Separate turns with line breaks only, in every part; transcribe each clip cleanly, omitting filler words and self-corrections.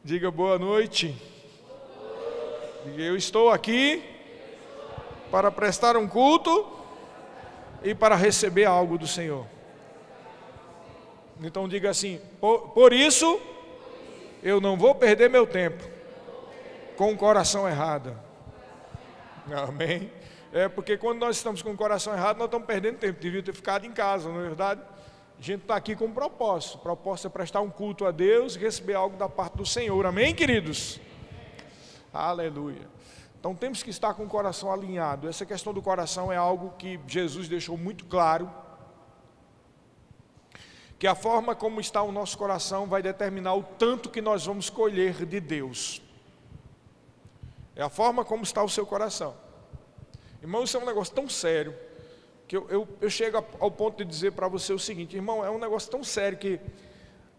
Diga boa noite. Diga, eu estou aqui para prestar um culto e para receber algo do Senhor. Então diga assim, por isso eu não vou perder meu tempo com o coração errado. Amém? Porque quando nós estamos com o coração errado, nós estamos perdendo tempo. Devia ter ficado em casa, não é verdade? A gente está aqui com um propósito. O propósito é prestar um culto a Deus e receber algo da parte do Senhor. Amém, queridos? Aleluia. Então temos que estar com o coração alinhado. Essa questão do coração é algo que Jesus deixou muito claro. Que a forma como está o nosso coração vai determinar o tanto que nós vamos colher de Deus. É a forma como está o seu coração. Irmão, isso é um negócio tão sério, que eu chego ao ponto de dizer para você o seguinte, irmão, é um negócio tão sério que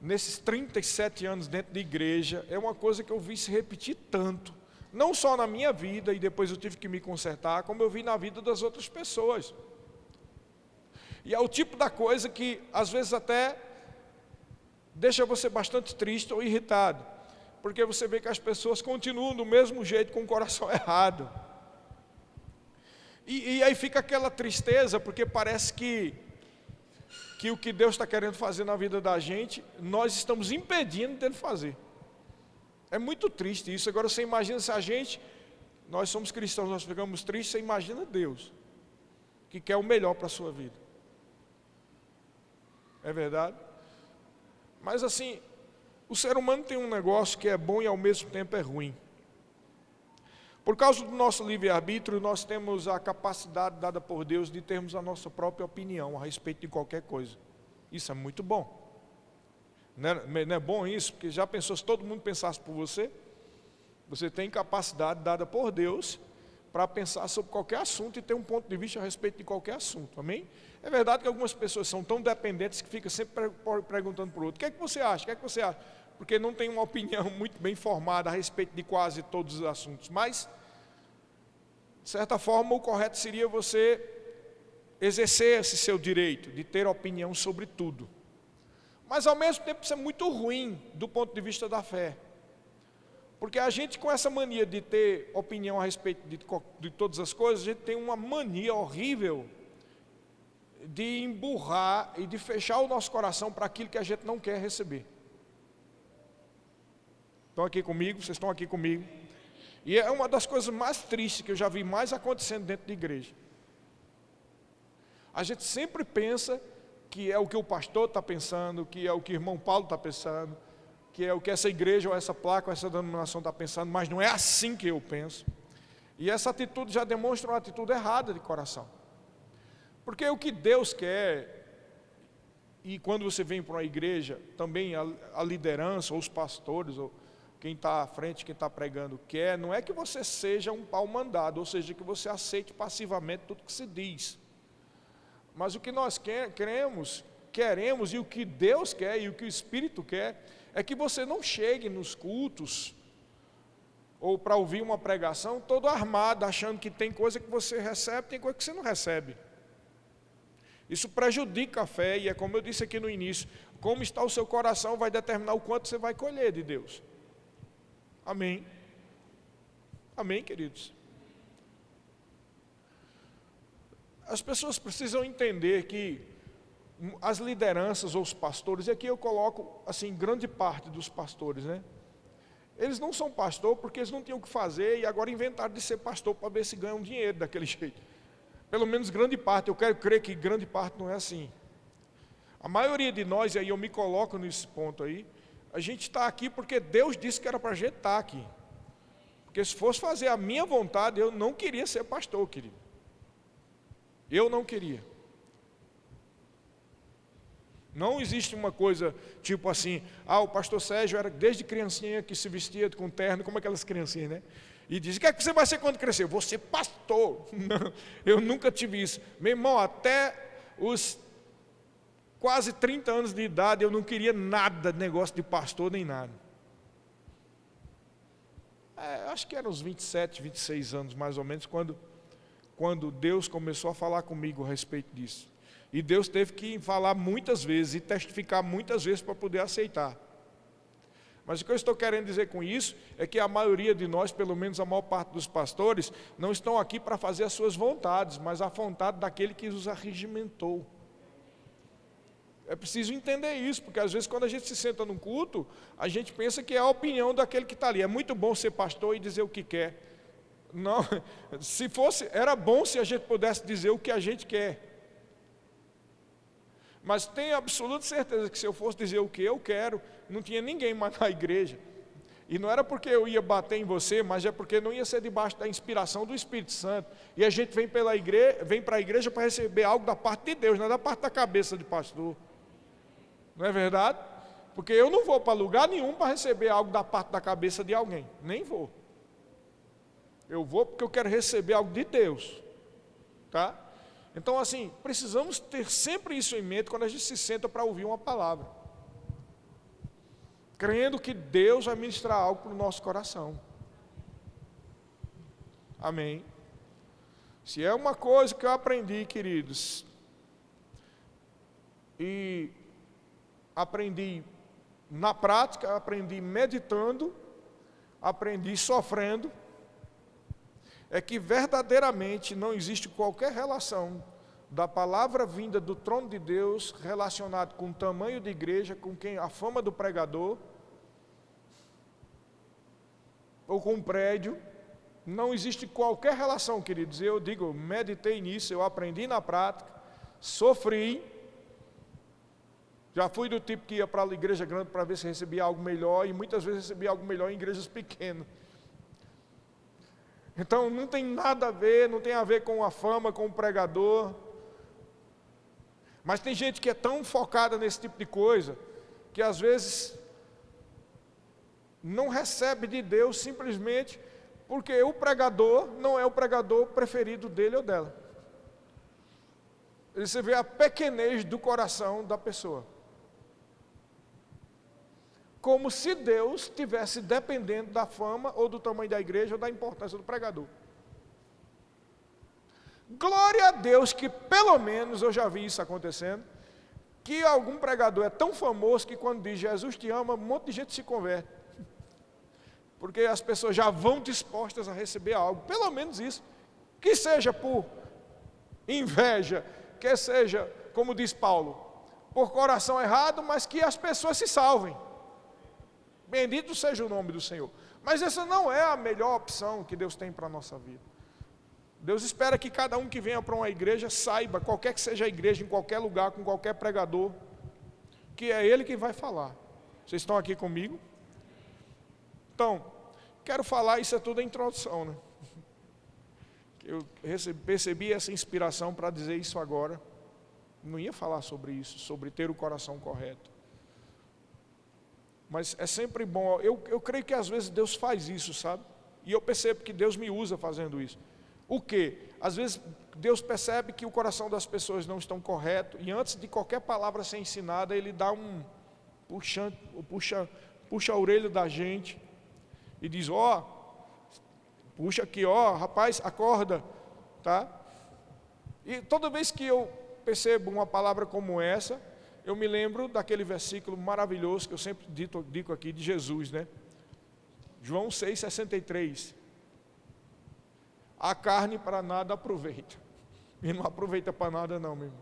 nesses 37 anos dentro de igreja, é uma coisa que eu vi se repetir tanto, não só na minha vida, e depois eu tive que me consertar, como eu vi na vida das outras pessoas. E é o tipo da coisa que às vezes até deixa você bastante triste ou irritado, porque você vê que as pessoas continuam do mesmo jeito com o coração errado. E aí fica aquela tristeza, porque parece que o que Deus está querendo fazer na vida da gente, nós estamos impedindo dele fazer. É muito triste isso. Agora você imagina se nós somos cristãos, nós ficamos tristes, você imagina Deus, que quer o melhor para a sua vida. É verdade? Mas assim, o ser humano tem um negócio que é bom e ao mesmo tempo é ruim. Por causa do nosso livre-arbítrio, nós temos a capacidade dada por Deus de termos a nossa própria opinião a respeito de qualquer coisa. Isso é muito bom. Não é bom isso? Porque já pensou, se todo mundo pensasse por você? Você tem capacidade dada por Deus para pensar sobre qualquer assunto e ter um ponto de vista a respeito de qualquer assunto. Amém? É verdade que algumas pessoas são tão dependentes que ficam sempre perguntando para o outro, o que é que você acha? O que é que você acha? Porque não tem uma opinião muito bem formada a respeito de quase todos os assuntos. Mas, de certa forma, o correto seria você exercer esse seu direito de ter opinião sobre tudo. Mas, ao mesmo tempo, isso é muito ruim do ponto de vista da fé. Porque a gente, com essa mania de ter opinião a respeito de todas as coisas, a gente tem uma mania horrível de emburrar e de fechar o nosso coração para aquilo que a gente não quer receber. Estão aqui comigo? Vocês estão aqui comigo? E é uma das coisas mais tristes que eu já vi mais acontecendo dentro da igreja. A gente sempre pensa que é o que o pastor está pensando, que é o que o irmão Paulo está pensando, que é o que essa igreja ou essa placa ou essa denominação está pensando, mas não é assim que eu penso. E essa atitude já demonstra uma atitude errada de coração. Porque o que Deus quer, e quando você vem para uma igreja, também a liderança, ou os pastores, ou quem está à frente, quem está pregando, quer, não é que você seja um pau mandado, ou seja, que você aceite passivamente tudo que se diz. Mas o que nós queremos, e o que Deus quer, e o que o Espírito quer, é que você não chegue nos cultos, ou para ouvir uma pregação, todo armado, achando que tem coisa que você recebe, tem coisa que você não recebe. Isso prejudica a fé, e é como eu disse aqui no início, como está o seu coração vai determinar o quanto você vai colher de Deus. Amém? Amém, queridos? As pessoas precisam entender que as lideranças ou os pastores, e aqui eu coloco assim, grande parte dos pastores, né? Eles não são pastor porque eles não tinham o que fazer e agora inventaram de ser pastor para ver se ganham dinheiro daquele jeito. Pelo menos grande parte, eu quero crer que grande parte não é assim. A maioria de nós, e aí eu me coloco nesse ponto aí, a gente está aqui porque Deus disse que era para a gente estar aqui. Porque se fosse fazer a minha vontade, eu não queria ser pastor, querido. Eu não queria. Não existe uma coisa tipo assim, o pastor Sérgio era desde criancinha que se vestia com terno, como aquelas criancinhas, né? E diz, o que é que você vai ser quando crescer? Vou ser pastor. Não, eu nunca tive isso. Meu irmão, até os quase 30 anos de idade, eu não queria nada de negócio de pastor, nem nada. Acho que eram uns 27, 26 anos, mais ou menos, quando Deus começou a falar comigo a respeito disso. E Deus teve que falar muitas vezes e testificar muitas vezes para poder aceitar. Mas o que eu estou querendo dizer com isso é que a maioria de nós, pelo menos a maior parte dos pastores, não estão aqui para fazer as suas vontades, mas a vontade daquele que os arregimentou. É preciso entender isso, porque às vezes quando a gente se senta num culto, a gente pensa que é a opinião daquele que está ali. É muito bom ser pastor e dizer o que quer. Não, se fosse, era bom se a gente pudesse dizer o que a gente quer. Mas tenho absoluta certeza que se eu fosse dizer o que eu quero, não tinha ninguém mais na igreja. E não era porque eu ia bater em você, mas é porque não ia ser debaixo da inspiração do Espírito Santo. E a gente vem para a igreja para receber algo da parte de Deus, não é da parte da cabeça de pastor. Não é verdade? Porque eu não vou para lugar nenhum para receber algo da parte da cabeça de alguém. Nem vou. Eu vou porque eu quero receber algo de Deus. Tá? Então, assim, precisamos ter sempre isso em mente quando a gente se senta para ouvir uma palavra. Crendo que Deus vai ministrar algo para o nosso coração. Amém. Se é uma coisa que eu aprendi, queridos, e aprendi na prática, aprendi meditando, aprendi sofrendo, é que verdadeiramente não existe qualquer relação da palavra vinda do trono de Deus relacionado com o tamanho de igreja, com a fama do pregador, ou com um prédio. Não existe qualquer relação, queridos. Eu digo, meditei nisso, eu aprendi na prática, sofri. Já fui do tipo que ia para a igreja grande para ver se recebia algo melhor, e muitas vezes recebia algo melhor em igrejas pequenas. Então não tem nada a ver, não tem a ver com a fama, com o pregador. Mas tem gente que é tão focada nesse tipo de coisa, que às vezes não recebe de Deus simplesmente porque o pregador não é o pregador preferido dele ou dela. Você vê a pequenez do coração da pessoa. Como se Deus estivesse dependendo da fama ou do tamanho da igreja ou da importância do pregador. Glória a Deus que pelo menos eu já vi isso acontecendo, que algum pregador é tão famoso que quando diz Jesus te ama, um monte de gente se converte. Porque as pessoas já vão dispostas a receber algo, pelo menos isso, que seja por inveja, que seja, como diz Paulo, por coração errado, mas que as pessoas se salvem. Bendito seja o nome do Senhor. Mas essa não é a melhor opção que Deus tem para a nossa vida. Deus espera que cada um que venha para uma igreja saiba, qualquer que seja a igreja, em qualquer lugar, com qualquer pregador, que é Ele que vai falar. Vocês estão aqui comigo? Então, quero falar, isso é tudo a introdução, né? Eu percebi essa inspiração para dizer isso agora. Não ia falar sobre isso, sobre ter o coração correto. Mas é sempre bom, eu creio que às vezes Deus faz isso, sabe? E eu percebo que Deus me usa fazendo isso. O quê? Às vezes Deus percebe que o coração das pessoas não estão correto, e antes de qualquer palavra ser ensinada, Ele dá puxa a orelha da gente, e diz, puxa aqui, rapaz, acorda, tá? E toda vez que eu percebo uma palavra como essa, eu me lembro daquele versículo maravilhoso que eu sempre digo aqui de Jesus, né? João 6,63. A carne para nada aproveita. E não aproveita para nada não, meu irmão.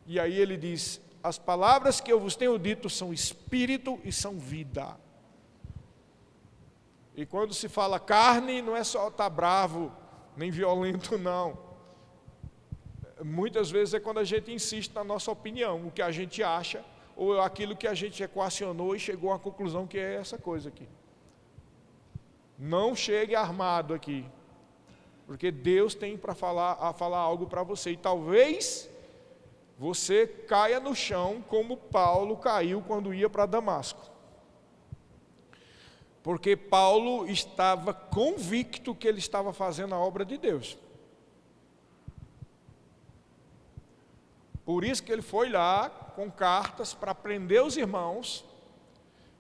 E aí ele diz, as palavras que eu vos tenho dito são espírito e são vida. E quando se fala carne, não é só estar bravo, nem violento não. Muitas vezes é quando a gente insiste na nossa opinião, o que a gente acha, ou aquilo que a gente equacionou e chegou à conclusão que é essa coisa aqui. Não chegue armado aqui, porque Deus tem para falar algo para você, e talvez você caia no chão como Paulo caiu quando ia para Damasco. Porque Paulo estava convicto que ele estava fazendo a obra de Deus. Por isso que ele foi lá com cartas para prender os irmãos,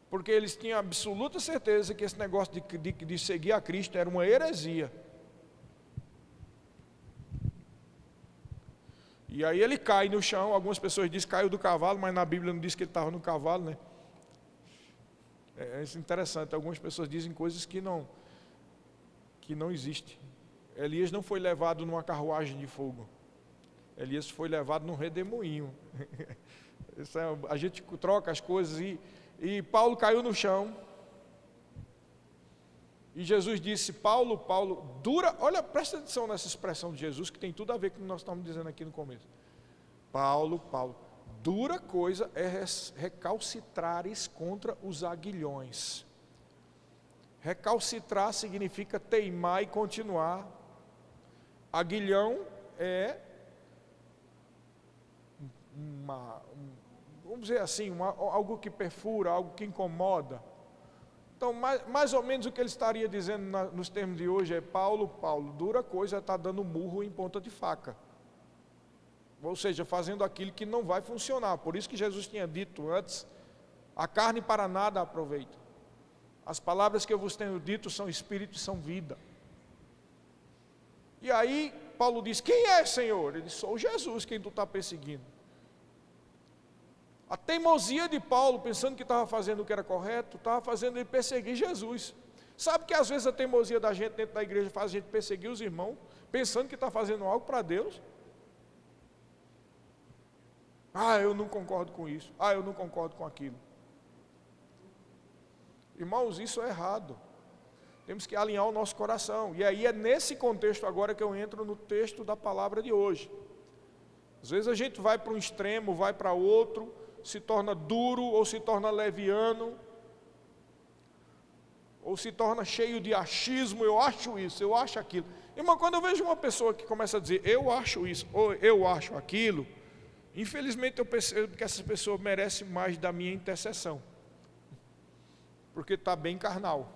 porque eles tinham absoluta certeza que esse negócio de seguir a Cristo era uma heresia. E aí ele cai no chão, algumas pessoas dizem que caiu do cavalo, mas na Bíblia não diz que ele estava no cavalo, né? É interessante, algumas pessoas dizem coisas que não existem. Elias não foi levado numa carruagem de fogo. Elias foi levado num redemoinho. A gente troca as coisas e Paulo caiu no chão. E Jesus disse: Paulo, dura. Olha, presta atenção nessa expressão de Jesus, que tem tudo a ver com o que nós estamos dizendo aqui no começo. Paulo, dura coisa é recalcitrares contra os aguilhões. Recalcitrar significa teimar e continuar. Aguilhão é vamos dizer assim, algo que perfura, algo que incomoda. Então, mais ou menos o que ele estaria dizendo nos termos de hoje é: Paulo, dura coisa está dando murro em ponta de faca. Ou seja, fazendo aquilo que não vai funcionar. Por isso que Jesus tinha dito antes: a carne para nada aproveita. As palavras que eu vos tenho dito são espírito e são vida. E aí Paulo diz: quem é, Senhor? Ele diz: sou Jesus, quem tu está perseguindo. A teimosia de Paulo, pensando que estava fazendo o que era correto, estava fazendo ele perseguir Jesus. Sabe que às vezes a teimosia da gente dentro da igreja faz a gente perseguir os irmãos, pensando que está fazendo algo para Deus? Eu não concordo com isso. Eu não concordo com aquilo. Irmãos, isso é errado. Temos que alinhar o nosso coração. E aí é nesse contexto agora que eu entro no texto da palavra de hoje. Às vezes a gente vai para um extremo, vai para outro, se torna duro ou se torna leviano, ou se torna cheio de achismo. Eu acho isso, eu acho aquilo. Irmão, quando eu vejo uma pessoa que começa a dizer eu acho isso ou eu acho aquilo, infelizmente eu percebo que essa pessoa merece mais da minha intercessão, porque está bem carnal.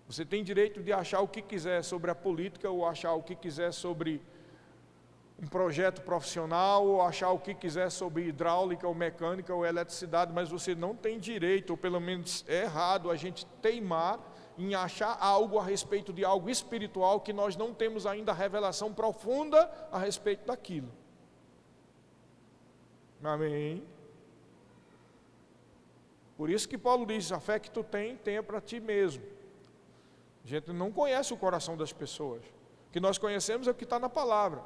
Você tem direito de achar o que quiser sobre a política, ou achar o que quiser sobre um projeto profissional, ou achar o que quiser sobre hidráulica, ou mecânica, ou eletricidade, mas você não tem direito, ou pelo menos é errado a gente teimar em achar algo a respeito de algo espiritual que nós não temos ainda a revelação profunda a respeito daquilo. Amém? Por isso que Paulo diz: a fé que tu tem, tenha para ti mesmo. A gente não conhece o coração das pessoas. O que nós conhecemos é o que está na palavra.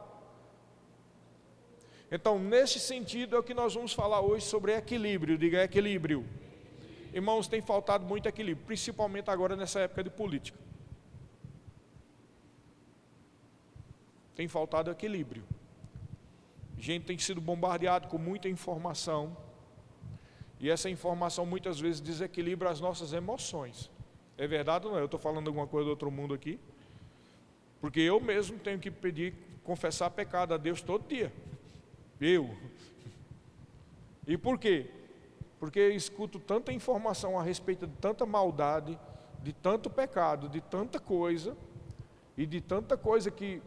Então, nesse sentido, é o que nós vamos falar hoje sobre equilíbrio. Diga equilíbrio. Irmãos, tem faltado muito equilíbrio, principalmente agora nessa época de política. Tem faltado equilíbrio. A gente tem sido bombardeado com muita informação, e essa informação muitas vezes desequilibra as nossas emoções. É verdade ou não é? Eu estou falando alguma coisa do outro mundo aqui? Porque eu mesmo tenho que confessar pecado a Deus todo dia. E por quê? Porque eu escuto tanta informação a respeito de tanta maldade, de tanto pecado, de tanta coisa, e de tanta coisa que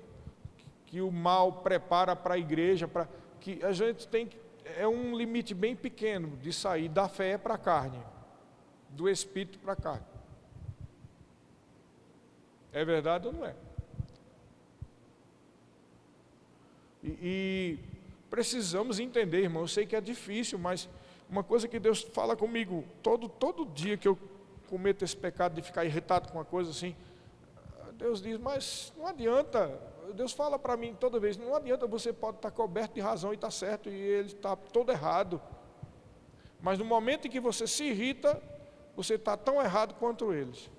o mal prepara para a igreja, que a gente tem que... É um limite bem pequeno de sair da fé para a carne, do espírito para a carne. É verdade ou não é? E precisamos entender, irmão. Eu sei que é difícil, mas uma coisa que Deus fala comigo todo dia que eu cometo esse pecado de ficar irritado com uma coisa assim, Deus diz: mas não adianta. Deus fala para mim toda vez: não adianta, você pode estar coberto de razão e está certo, e ele está todo errado. Mas no momento em que você se irrita, você está tão errado quanto eles.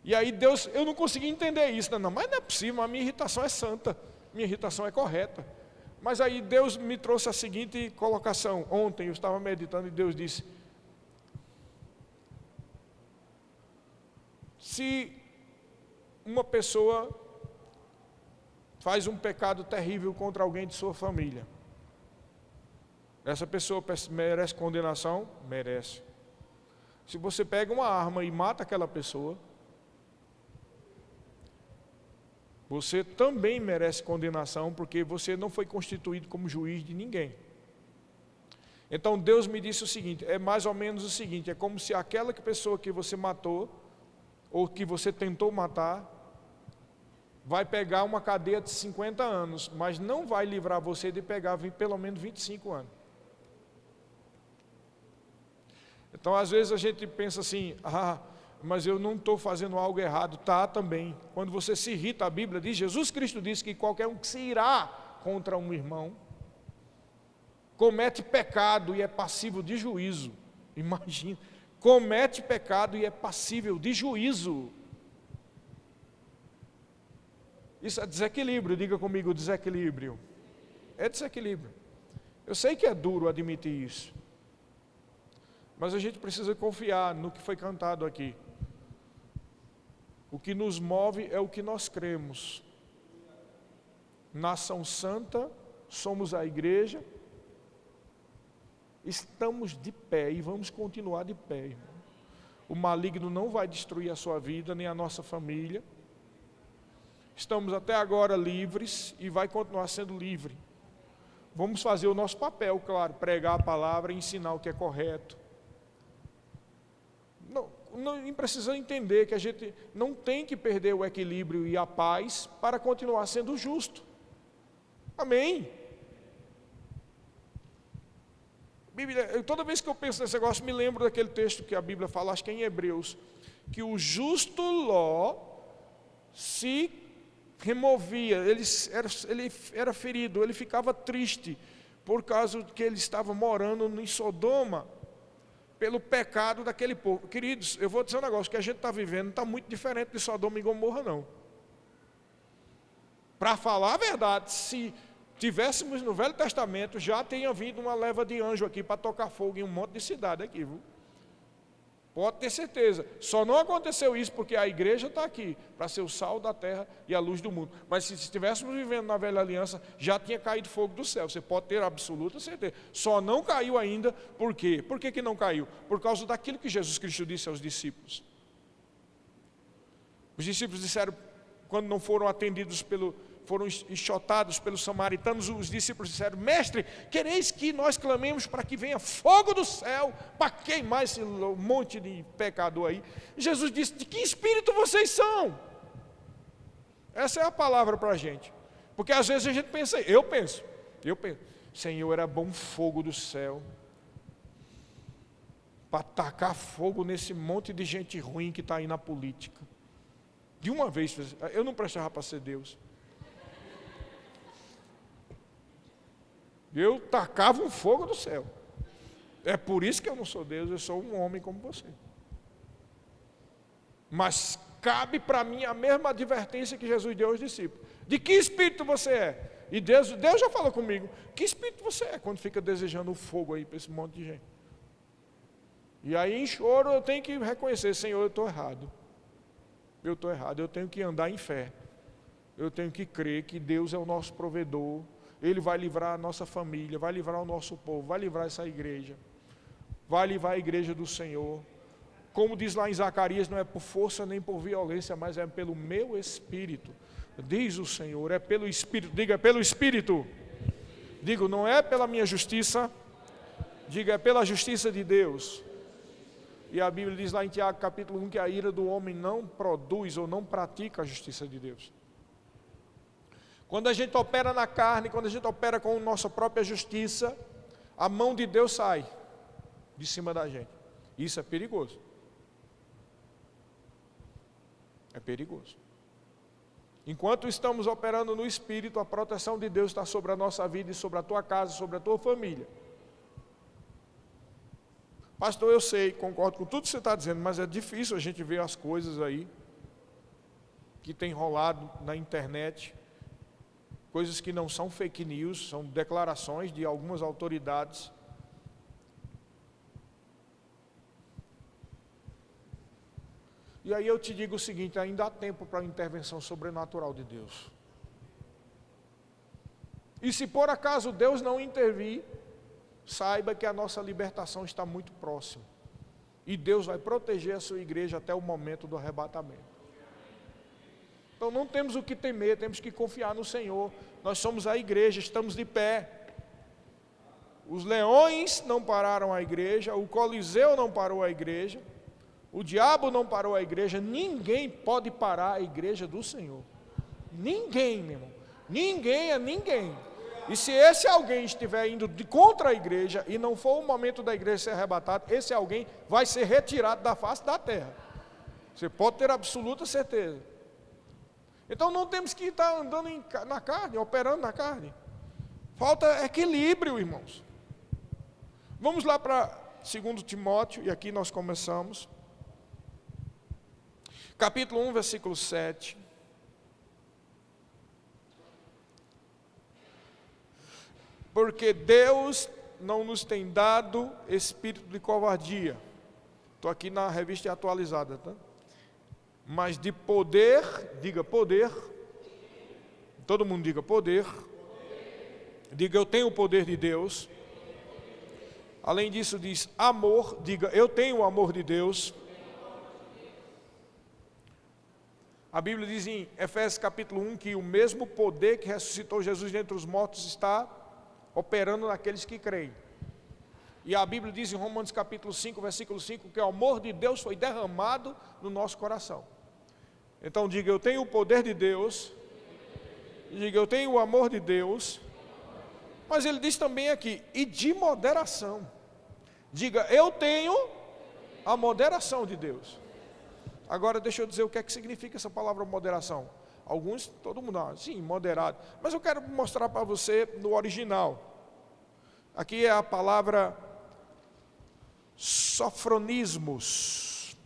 E aí Deus, eu não consegui entender isso, não, mas não é possível, a minha irritação é santa, minha irritação é correta. Mas aí Deus me trouxe a seguinte colocação. Ontem eu estava meditando e Deus disse: se uma pessoa faz um pecado terrível contra alguém de sua família, essa pessoa merece condenação? Merece. Se você pega uma arma e mata aquela pessoa, você também merece condenação, porque você não foi constituído como juiz de ninguém. Então Deus me disse o seguinte: é mais ou menos o seguinte, é como se aquela pessoa que você matou, ou que você tentou matar, vai pegar uma cadeia de 50 anos, mas não vai livrar você de pegar pelo menos 25 anos. Então, às vezes a gente pensa assim, mas eu não estou fazendo algo errado. Tá, também. Quando você se irrita, a Bíblia diz, Jesus Cristo disse que qualquer um que se irá contra um irmão, comete pecado e é passível de juízo. Imagina, comete pecado e é passível de juízo. Isso é desequilíbrio, diga comigo, desequilíbrio. É desequilíbrio. Eu sei que é duro admitir isso, mas a gente precisa confiar no que foi cantado aqui. O que nos move é o que nós cremos. Nação santa, somos a igreja, estamos de pé e vamos continuar de pé, irmão. O maligno não vai destruir a sua vida, nem a nossa família. Estamos até agora livres e vai continuar sendo livre. Vamos fazer o nosso papel, claro, pregar a palavra e ensinar o que é correto. Não precisa entender que a gente não tem que perder o equilíbrio e a paz para continuar sendo justo. Amém? Bíblia, toda vez que eu penso nesse negócio, me lembro daquele texto que a Bíblia fala, acho que é em Hebreus, que o justo Ló se removia, ele era ferido, ele ficava triste, por causa que ele estava morando em Sodoma, pelo pecado daquele povo. Queridos, eu vou dizer um negócio, que a gente está vivendo não está muito diferente de Sodoma e Gomorra, não. Para falar a verdade, se tivéssemos no Velho Testamento, já tinha vindo uma leva de anjo aqui para tocar fogo em um monte de cidade aqui, viu? Pode ter certeza. Só não aconteceu isso porque a igreja está aqui para ser o sal da terra e a luz do mundo. Mas se estivéssemos vivendo na velha aliança, já tinha caído fogo do céu. Você pode ter absoluta certeza. Só não caiu ainda, por quê? Por que não caiu? Por causa daquilo que Jesus Cristo disse aos discípulos. Os discípulos disseram, quando não foram atendidos foram enxotados pelos samaritanos, os discípulos disseram, mestre, quereis que nós clamemos para que venha fogo do céu, para queimar esse monte de pecador aí? Jesus disse, de que espírito vocês são? Essa é a palavra para a gente, porque às vezes a gente pensa, eu penso, Senhor, era bom fogo do céu, para tacar fogo nesse monte de gente ruim que está aí na política, de uma vez, eu não prestava para ser Deus. Eu tacava um fogo do céu. É por isso que eu não sou Deus, eu sou um homem como você. Mas cabe para mim a mesma advertência que Jesus deu aos discípulos. De que espírito você é? E Deus já falou comigo, que espírito você é quando fica desejando o fogo aí para esse monte de gente? E aí em choro eu tenho que reconhecer, Senhor, eu estou errado. Eu tenho que andar em fé. Eu tenho que crer que Deus é o nosso provedor. Ele vai livrar a nossa família, vai livrar o nosso povo, vai livrar essa igreja, vai livrar a igreja do Senhor. Como diz lá em Zacarias, não é por força nem por violência, mas é pelo meu Espírito, diz o Senhor, é pelo Espírito. Diga, é pelo Espírito. Digo, não é pela minha justiça, diga, é pela justiça de Deus. E a Bíblia diz lá em Tiago capítulo 1 que a ira do homem não produz ou não pratica a justiça de Deus. Quando a gente opera na carne, quando a gente opera com a nossa própria justiça, a mão de Deus sai de cima da gente. Isso é perigoso. É perigoso. Enquanto estamos operando no Espírito, a proteção de Deus está sobre a nossa vida e sobre a tua casa, sobre a tua família. Pastor, eu sei, concordo com tudo que você está dizendo, mas é difícil a gente ver as coisas aí que tem rolado na internet. Coisas que não são fake news, são declarações de algumas autoridades. E aí eu te digo o seguinte, ainda há tempo para a intervenção sobrenatural de Deus. E se por acaso Deus não intervir, saiba que a nossa libertação está muito próxima. E Deus vai proteger a sua igreja até o momento do arrebatamento. Então não temos o que temer, temos que confiar no Senhor. Nós somos a igreja, estamos de pé. Os leões não pararam a igreja, o Coliseu não parou a igreja, o diabo não parou a igreja, ninguém pode parar a igreja do Senhor. Ninguém, meu irmão. Ninguém é ninguém. E se esse alguém estiver indo contra a igreja, e não for o momento da igreja ser arrebatada, esse alguém vai ser retirado da face da terra. Você pode ter absoluta certeza. Então não temos que estar andando na carne, operando na carne. Falta equilíbrio, irmãos. Vamos lá para 2 Timóteo, e aqui nós começamos. Capítulo 1, versículo 7. Porque Deus não nos tem dado espírito de covardia. Estou aqui na revista atualizada, tá? Mas de poder, diga poder. Todo mundo diga poder. Diga eu tenho o poder de Deus. Além disso diz amor, diga eu tenho o amor de Deus. A Bíblia diz em Efésios capítulo 1 que o mesmo poder que ressuscitou Jesus dentre os mortos está operando naqueles que creem. E a Bíblia diz em Romanos capítulo 5, versículo 5, que o amor de Deus foi derramado no nosso coração. Então diga, eu tenho o poder de Deus. Diga, eu tenho o amor de Deus. Mas ele diz também aqui, e de moderação. Diga, eu tenho a moderação de Deus. Agora deixa eu dizer o que é que significa essa palavra moderação. Alguns, todo mundo, sim, moderado. Mas eu quero mostrar para você no original. Aqui é a palavra sofronismos,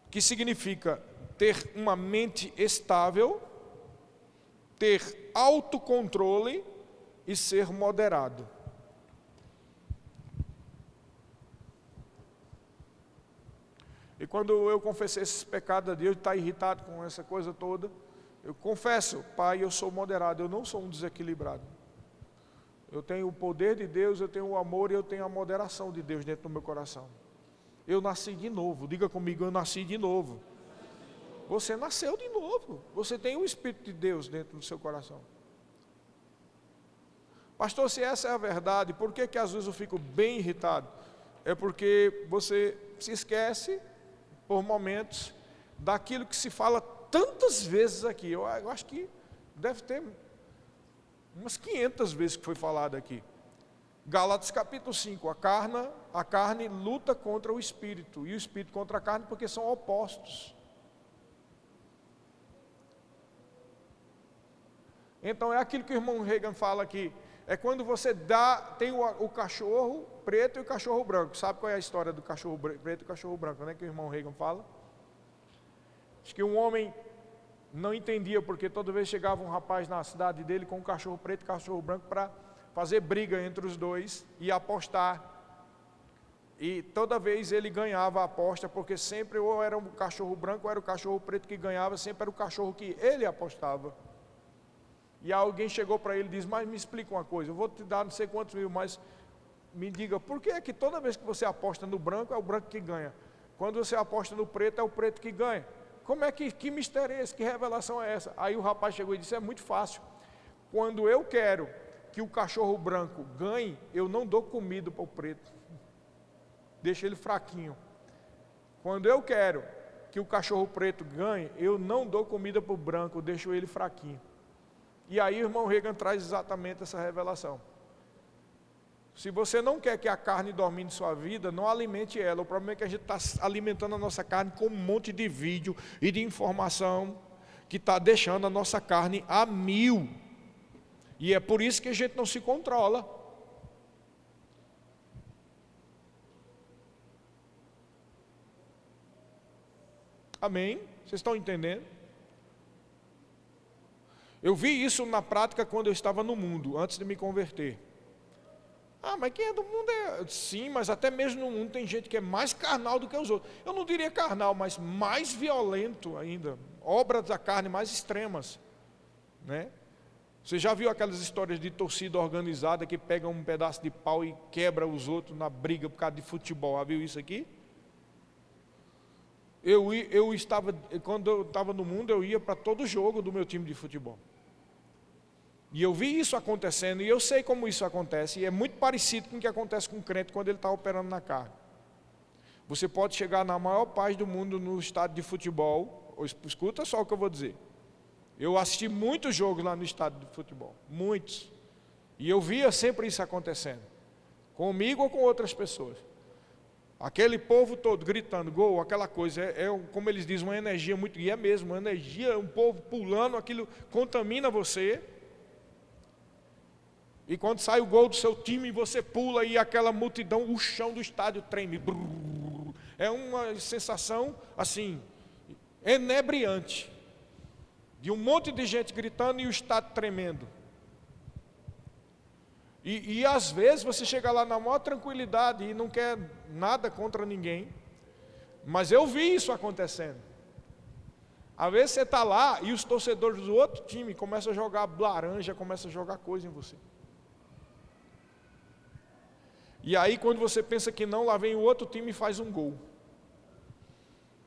que significa ter uma mente estável, ter autocontrole e ser moderado. E quando eu confessei esses pecados a Deus, está irritado com essa coisa toda, eu confesso, Pai, eu sou moderado, eu não sou um desequilibrado. Eu tenho o poder de Deus, eu tenho o amor e eu tenho a moderação de Deus dentro do meu coração. Eu nasci de novo, diga comigo, eu nasci de novo. Você nasceu de novo, você tem o Espírito de Deus dentro do seu coração. Pastor, se essa é a verdade, por que às vezes eu fico bem irritado? É porque você se esquece, por momentos, daquilo que se fala tantas vezes aqui. Eu acho que deve ter umas 500 vezes que foi falado aqui. Gálatas capítulo 5, a carne luta contra o Espírito, e o Espírito contra a carne, porque são opostos. Então é aquilo que o irmão Reagan fala aqui, é quando você tem o cachorro preto e o cachorro branco. Sabe qual é a história do cachorro preto e o cachorro branco, né, que o irmão Reagan fala? Diz que um homem não entendia porque toda vez chegava um rapaz na cidade dele com um cachorro preto e cachorro branco para fazer briga entre os dois e apostar. E toda vez ele ganhava a aposta, porque sempre ou era o cachorro branco ou era o cachorro preto que ganhava, sempre era o cachorro que ele apostava. E alguém chegou para ele e disse, mas me explica uma coisa, eu vou te dar não sei quantos mil, mas me diga, por que é que toda vez que você aposta no branco, é o branco que ganha? Quando você aposta no preto, é o preto que ganha. Como é que mistério é esse? Que revelação é essa? Aí o rapaz chegou e disse, é muito fácil. Quando eu quero que o cachorro branco ganhe, eu não dou comida para o preto. Deixo ele fraquinho. Quando eu quero que o cachorro preto ganhe, eu não dou comida para o branco, deixo ele fraquinho. E aí o irmão Reagan traz exatamente essa revelação. Se você não quer que a carne domine sua vida, não alimente ela. O problema é que a gente está alimentando a nossa carne com um monte de vídeo e de informação que está deixando a nossa carne a 1000. E é por isso que a gente não se controla. Amém? Vocês estão entendendo? Eu vi isso na prática quando eu estava no mundo, antes de me converter. Ah, mas quem é do mundo é... Sim, mas até mesmo no mundo tem gente que é mais carnal do que os outros. Eu não diria carnal, mas mais violento ainda. Obras da carne mais extremas. Né? Você já viu aquelas histórias de torcida organizada que pega um pedaço de pau e quebra os outros na briga por causa de futebol? Já viu isso aqui? Quando eu estava no mundo, eu ia para todo jogo do meu time de futebol. E eu vi isso acontecendo, e eu sei como isso acontece, e é muito parecido com o que acontece com o crente quando ele está operando na carne. Você pode chegar na maior paz do mundo no estádio de futebol, escuta só o que eu vou dizer. Eu assisti muitos jogos lá no estádio de futebol, muitos. E eu via sempre isso acontecendo, comigo ou com outras pessoas. Aquele povo todo gritando, gol, aquela coisa, como eles dizem, uma energia muito, e é mesmo, uma energia, um povo pulando, aquilo contamina você. E quando sai o gol do seu time, você pula e aquela multidão, o chão do estádio treme. É uma sensação, assim, enebriante, de um monte de gente gritando e o estádio tremendo. E às vezes você chega lá na maior tranquilidade e não quer nada contra ninguém, mas eu vi isso acontecendo. Às vezes você está lá e os torcedores do outro time começam a jogar laranja, começam a jogar coisa em você. E aí quando você pensa que não, lá vem o outro time e faz um gol.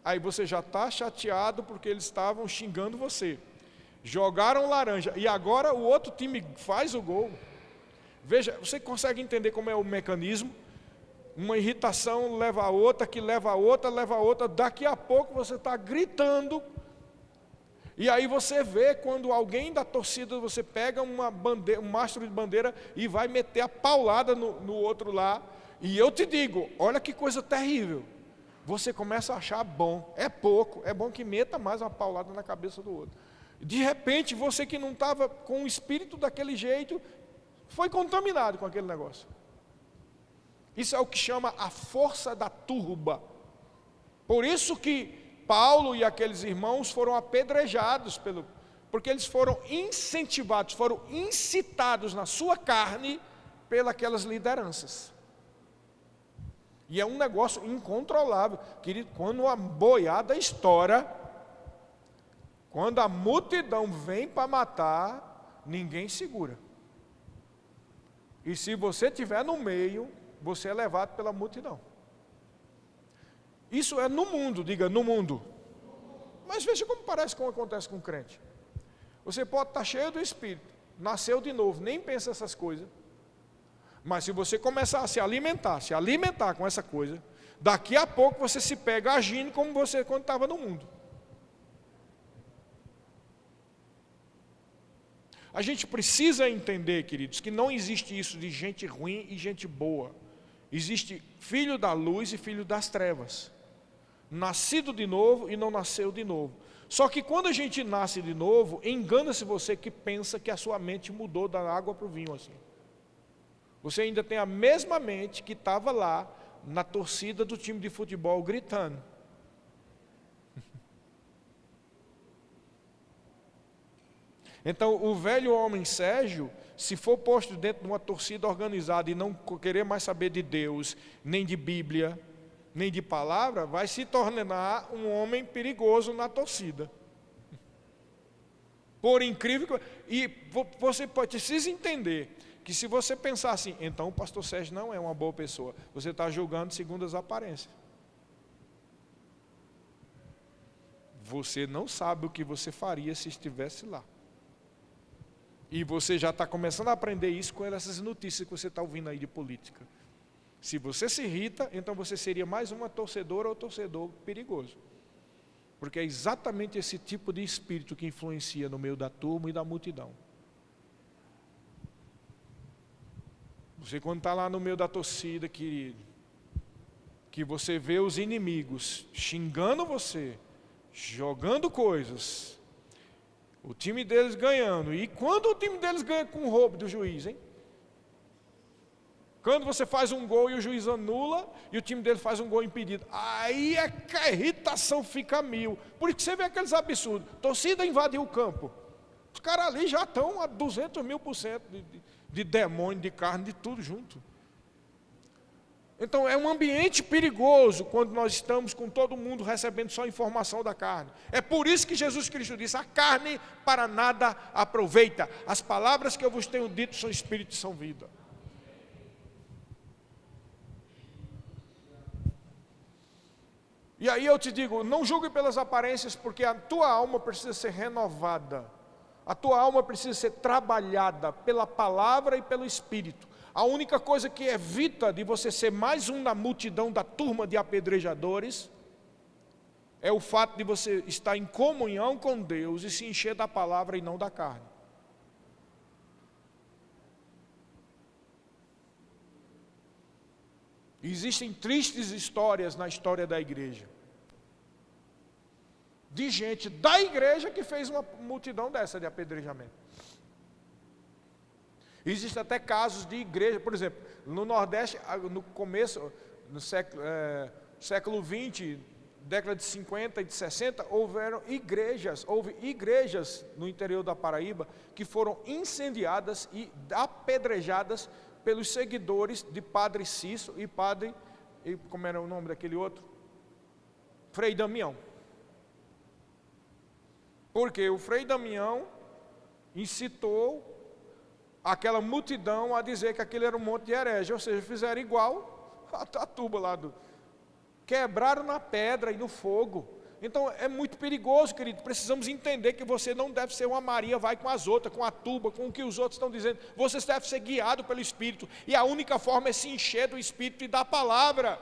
Aí você já está chateado porque eles estavam xingando você. Jogaram laranja e agora o outro time faz o gol. Veja, você consegue entender como é o mecanismo? Uma irritação leva a outra, que leva a outra, leva a outra. Daqui a pouco você está gritando. E aí você vê quando alguém da torcida, você pega uma bandeira, um mastro de bandeira e vai meter a paulada no outro lá. E eu te digo, olha que coisa terrível. Você começa a achar bom, é pouco, é bom que meta mais uma paulada na cabeça do outro. De repente, você que não estava com o espírito daquele jeito, foi contaminado com aquele negócio. Isso é o que chama a força da turba. Por isso que Paulo e aqueles irmãos foram apedrejados, porque eles foram incentivados, foram incitados na sua carne pelas lideranças. E é um negócio incontrolável. Querido, quando a boiada estoura, quando a multidão vem para matar, ninguém segura. E se você estiver no meio, você é levado pela multidão. Isso é no mundo, diga no mundo. Mas veja como parece como acontece com o crente. Você pode estar cheio do Espírito, nasceu de novo, nem pensa essas coisas. Mas se você começar a se alimentar com essa coisa, daqui a pouco você se pega agindo como você quando estava no mundo. A gente precisa entender, queridos, que não existe isso de gente ruim e gente boa. Existe filho da luz e filho das trevas. Nascido de novo e não nasceu de novo. Só que quando a gente nasce de novo, engana-se você que pensa que a sua mente mudou da água para o vinho assim. Você ainda tem a mesma mente que estava lá na torcida do time de futebol gritando. Então, o velho homem Sérgio, se for posto dentro de uma torcida organizada e não querer mais saber de Deus, nem de Bíblia, nem de palavra, vai se tornar um homem perigoso na torcida. Por incrível que... E você precisa entender que se você pensar assim, então o pastor Sérgio não é uma boa pessoa, você está julgando segundo as aparências. Você não sabe o que você faria se estivesse lá. E você já está começando a aprender isso com essas notícias que você está ouvindo aí de política. Se você se irrita, então você seria mais uma torcedora ou torcedor perigoso. Porque é exatamente esse tipo de espírito que influencia no meio da turma e da multidão. Você quando está lá no meio da torcida, querido, que você vê os inimigos xingando você, jogando coisas, o time deles ganhando. E quando o time deles ganha com o roubo do juiz, hein? Quando você faz um gol e o juiz anula, e o time dele faz um gol impedido. Aí é que a irritação fica mil. Por isso que você vê aqueles absurdos. Torcida invadiu o campo. Os caras ali já estão a 200.000% de demônio, de carne, de tudo junto. Então é um ambiente perigoso quando nós estamos com todo mundo recebendo só informação da carne. É por isso que Jesus Cristo disse, a carne para nada aproveita. As palavras que eu vos tenho dito são espírito e são vida. E aí eu te digo, não julgue pelas aparências, porque a tua alma precisa ser renovada. A tua alma precisa ser trabalhada pela palavra e pelo Espírito. A única coisa que evita de você ser mais um na multidão da turma de apedrejadores é o fato de você estar em comunhão com Deus e se encher da palavra e não da carne. Existem tristes histórias na história da igreja, de gente da igreja que fez uma multidão dessa de apedrejamento. Existem até casos de igreja, por exemplo, no Nordeste, no começo, no século XX, década de 50 e de 60, houve igrejas no interior da Paraíba que foram incendiadas e apedrejadas pelos seguidores de Padre Cícero e como era o nome daquele outro? Frei Damião. Porque o Frei Damião incitou aquela multidão a dizer que aquele era um monte de herege, ou seja, fizeram igual a tuba lá quebraram na pedra e no fogo. Então é muito perigoso, querido. Precisamos entender que você não deve ser uma Maria, vai com as outras, com a tuba, com o que os outros estão dizendo. Você deve ser guiado pelo Espírito, e a única forma é se encher do Espírito e da palavra.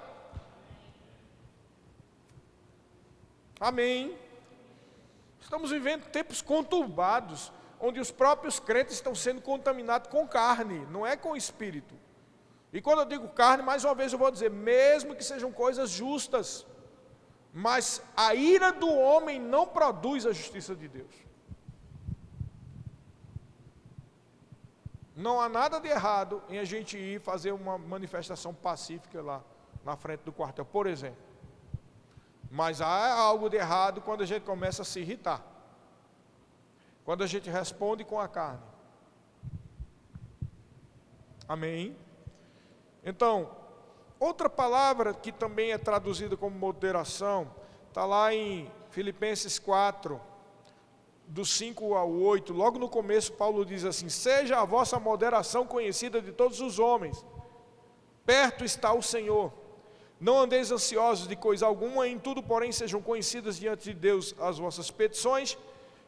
Amém. Estamos vivendo tempos conturbados, onde os próprios crentes estão sendo contaminados com carne, não é com Espírito. E quando eu digo carne, mais uma vez eu vou dizer, mesmo que sejam coisas justas, mas a ira do homem não produz a justiça de Deus. Não há nada de errado em a gente ir fazer uma manifestação pacífica lá na frente do quartel, por exemplo. Mas há algo de errado quando a gente começa a se irritar. Quando a gente responde com a carne. Amém? Então, outra palavra que também é traduzida como moderação, está lá em Filipenses 4, do 5 ao 8, logo no começo Paulo diz assim: seja a vossa moderação conhecida de todos os homens, perto está o Senhor, não andeis ansiosos de coisa alguma, em tudo porém sejam conhecidas diante de Deus as vossas petições,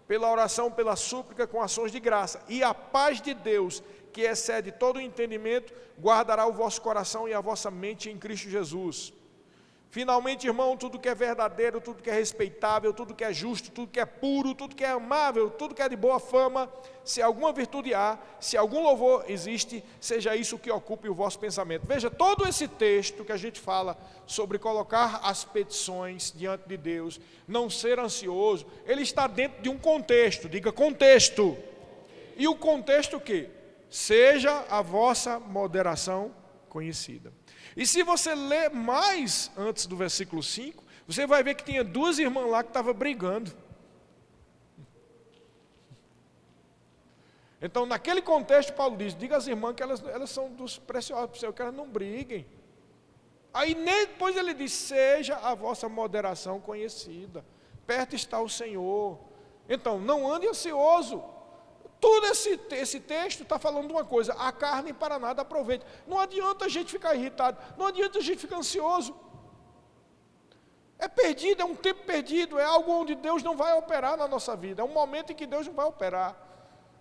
pela oração, pela súplica, com ações de graça, e a paz de Deus, que excede todo o entendimento, guardará o vosso coração e a vossa mente em Cristo Jesus. Finalmente, irmão, tudo que é verdadeiro, tudo que é respeitável, tudo que é justo, tudo que é puro, tudo que é amável, tudo que é de boa fama, se alguma virtude há, se algum louvor existe, seja isso que ocupe o vosso pensamento. Veja, todo esse texto que a gente fala sobre colocar as petições diante de Deus, não ser ansioso, ele está dentro de um contexto, diga contexto. E o contexto o quê? Seja a vossa moderação conhecida. E se você ler mais antes do versículo 5, você vai ver que tinha duas irmãs lá que estavam brigando. Então, naquele contexto, Paulo diz, diga às irmãs que elas são dos preciosos para o Senhor, que elas não briguem. Aí depois ele diz, seja a vossa moderação conhecida, perto está o Senhor. Então, não ande ansioso. Todo esse texto está falando de uma coisa, a carne para nada aproveita. Não adianta a gente ficar irritado, não adianta a gente ficar ansioso. É perdido, é um tempo perdido, é algo onde Deus não vai operar na nossa vida, é um momento em que Deus não vai operar.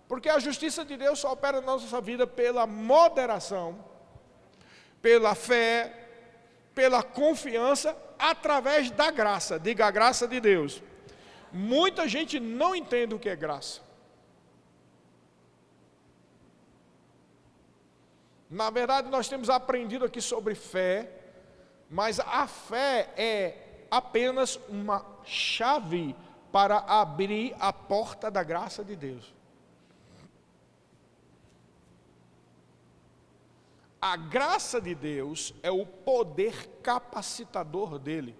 Porque a justiça de Deus só opera na nossa vida pela moderação, pela fé, pela confiança, através da graça. Diga a graça de Deus. Muita gente não entende o que é graça. Na verdade, nós temos aprendido aqui sobre fé, mas a fé é apenas uma chave para abrir a porta da graça de Deus. A graça de Deus é o poder capacitador dele,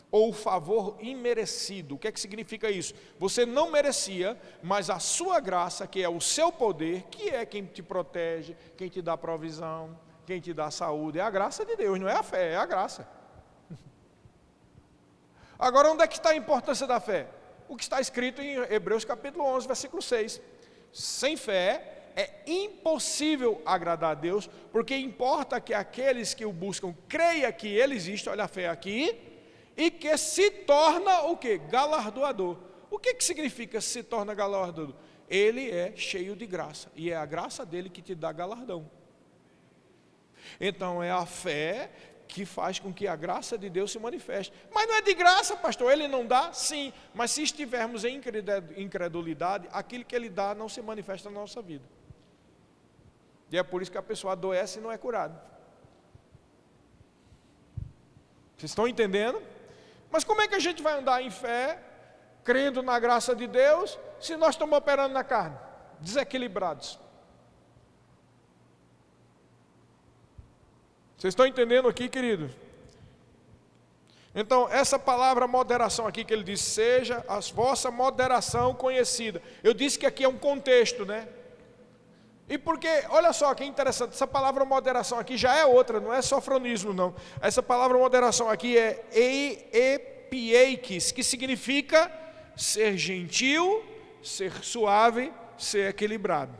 ou o favor imerecido. O que é que significa isso? Você não merecia, mas a sua graça, que é o seu poder, que é quem te protege, quem te dá provisão, quem te dá saúde, é a graça de Deus, não é a fé, é a graça. Agora, onde é que está a importância da fé? O que está escrito em Hebreus capítulo 11, versículo 6. Sem fé é impossível agradar a Deus, porque importa que aqueles que o buscam creiam que Ele existe, olha a fé aqui, e que se torna o quê? Galardoador. O que significa se torna galardoador? Ele é cheio de graça, e é a graça dele que te dá galardão. Então é a fé que faz com que a graça de Deus se manifeste. Mas não é de graça, pastor, ele não dá? Sim, mas se estivermos em incredulidade, aquilo que ele dá não se manifesta na nossa vida. E é por isso que a pessoa adoece e não é curada. Vocês estão entendendo? Mas como é que a gente vai andar em fé, crendo na graça de Deus, se nós estamos operando na carne, desequilibrados? Vocês estão entendendo aqui, queridos? Então, essa palavra moderação aqui que ele diz, seja a vossa moderação conhecida. Eu disse que aqui é um contexto, né? E porque, olha só que interessante, essa palavra moderação aqui já é outra, não é sofronismo não. Essa palavra moderação aqui é epieikes, que significa ser gentil, ser suave, ser equilibrado.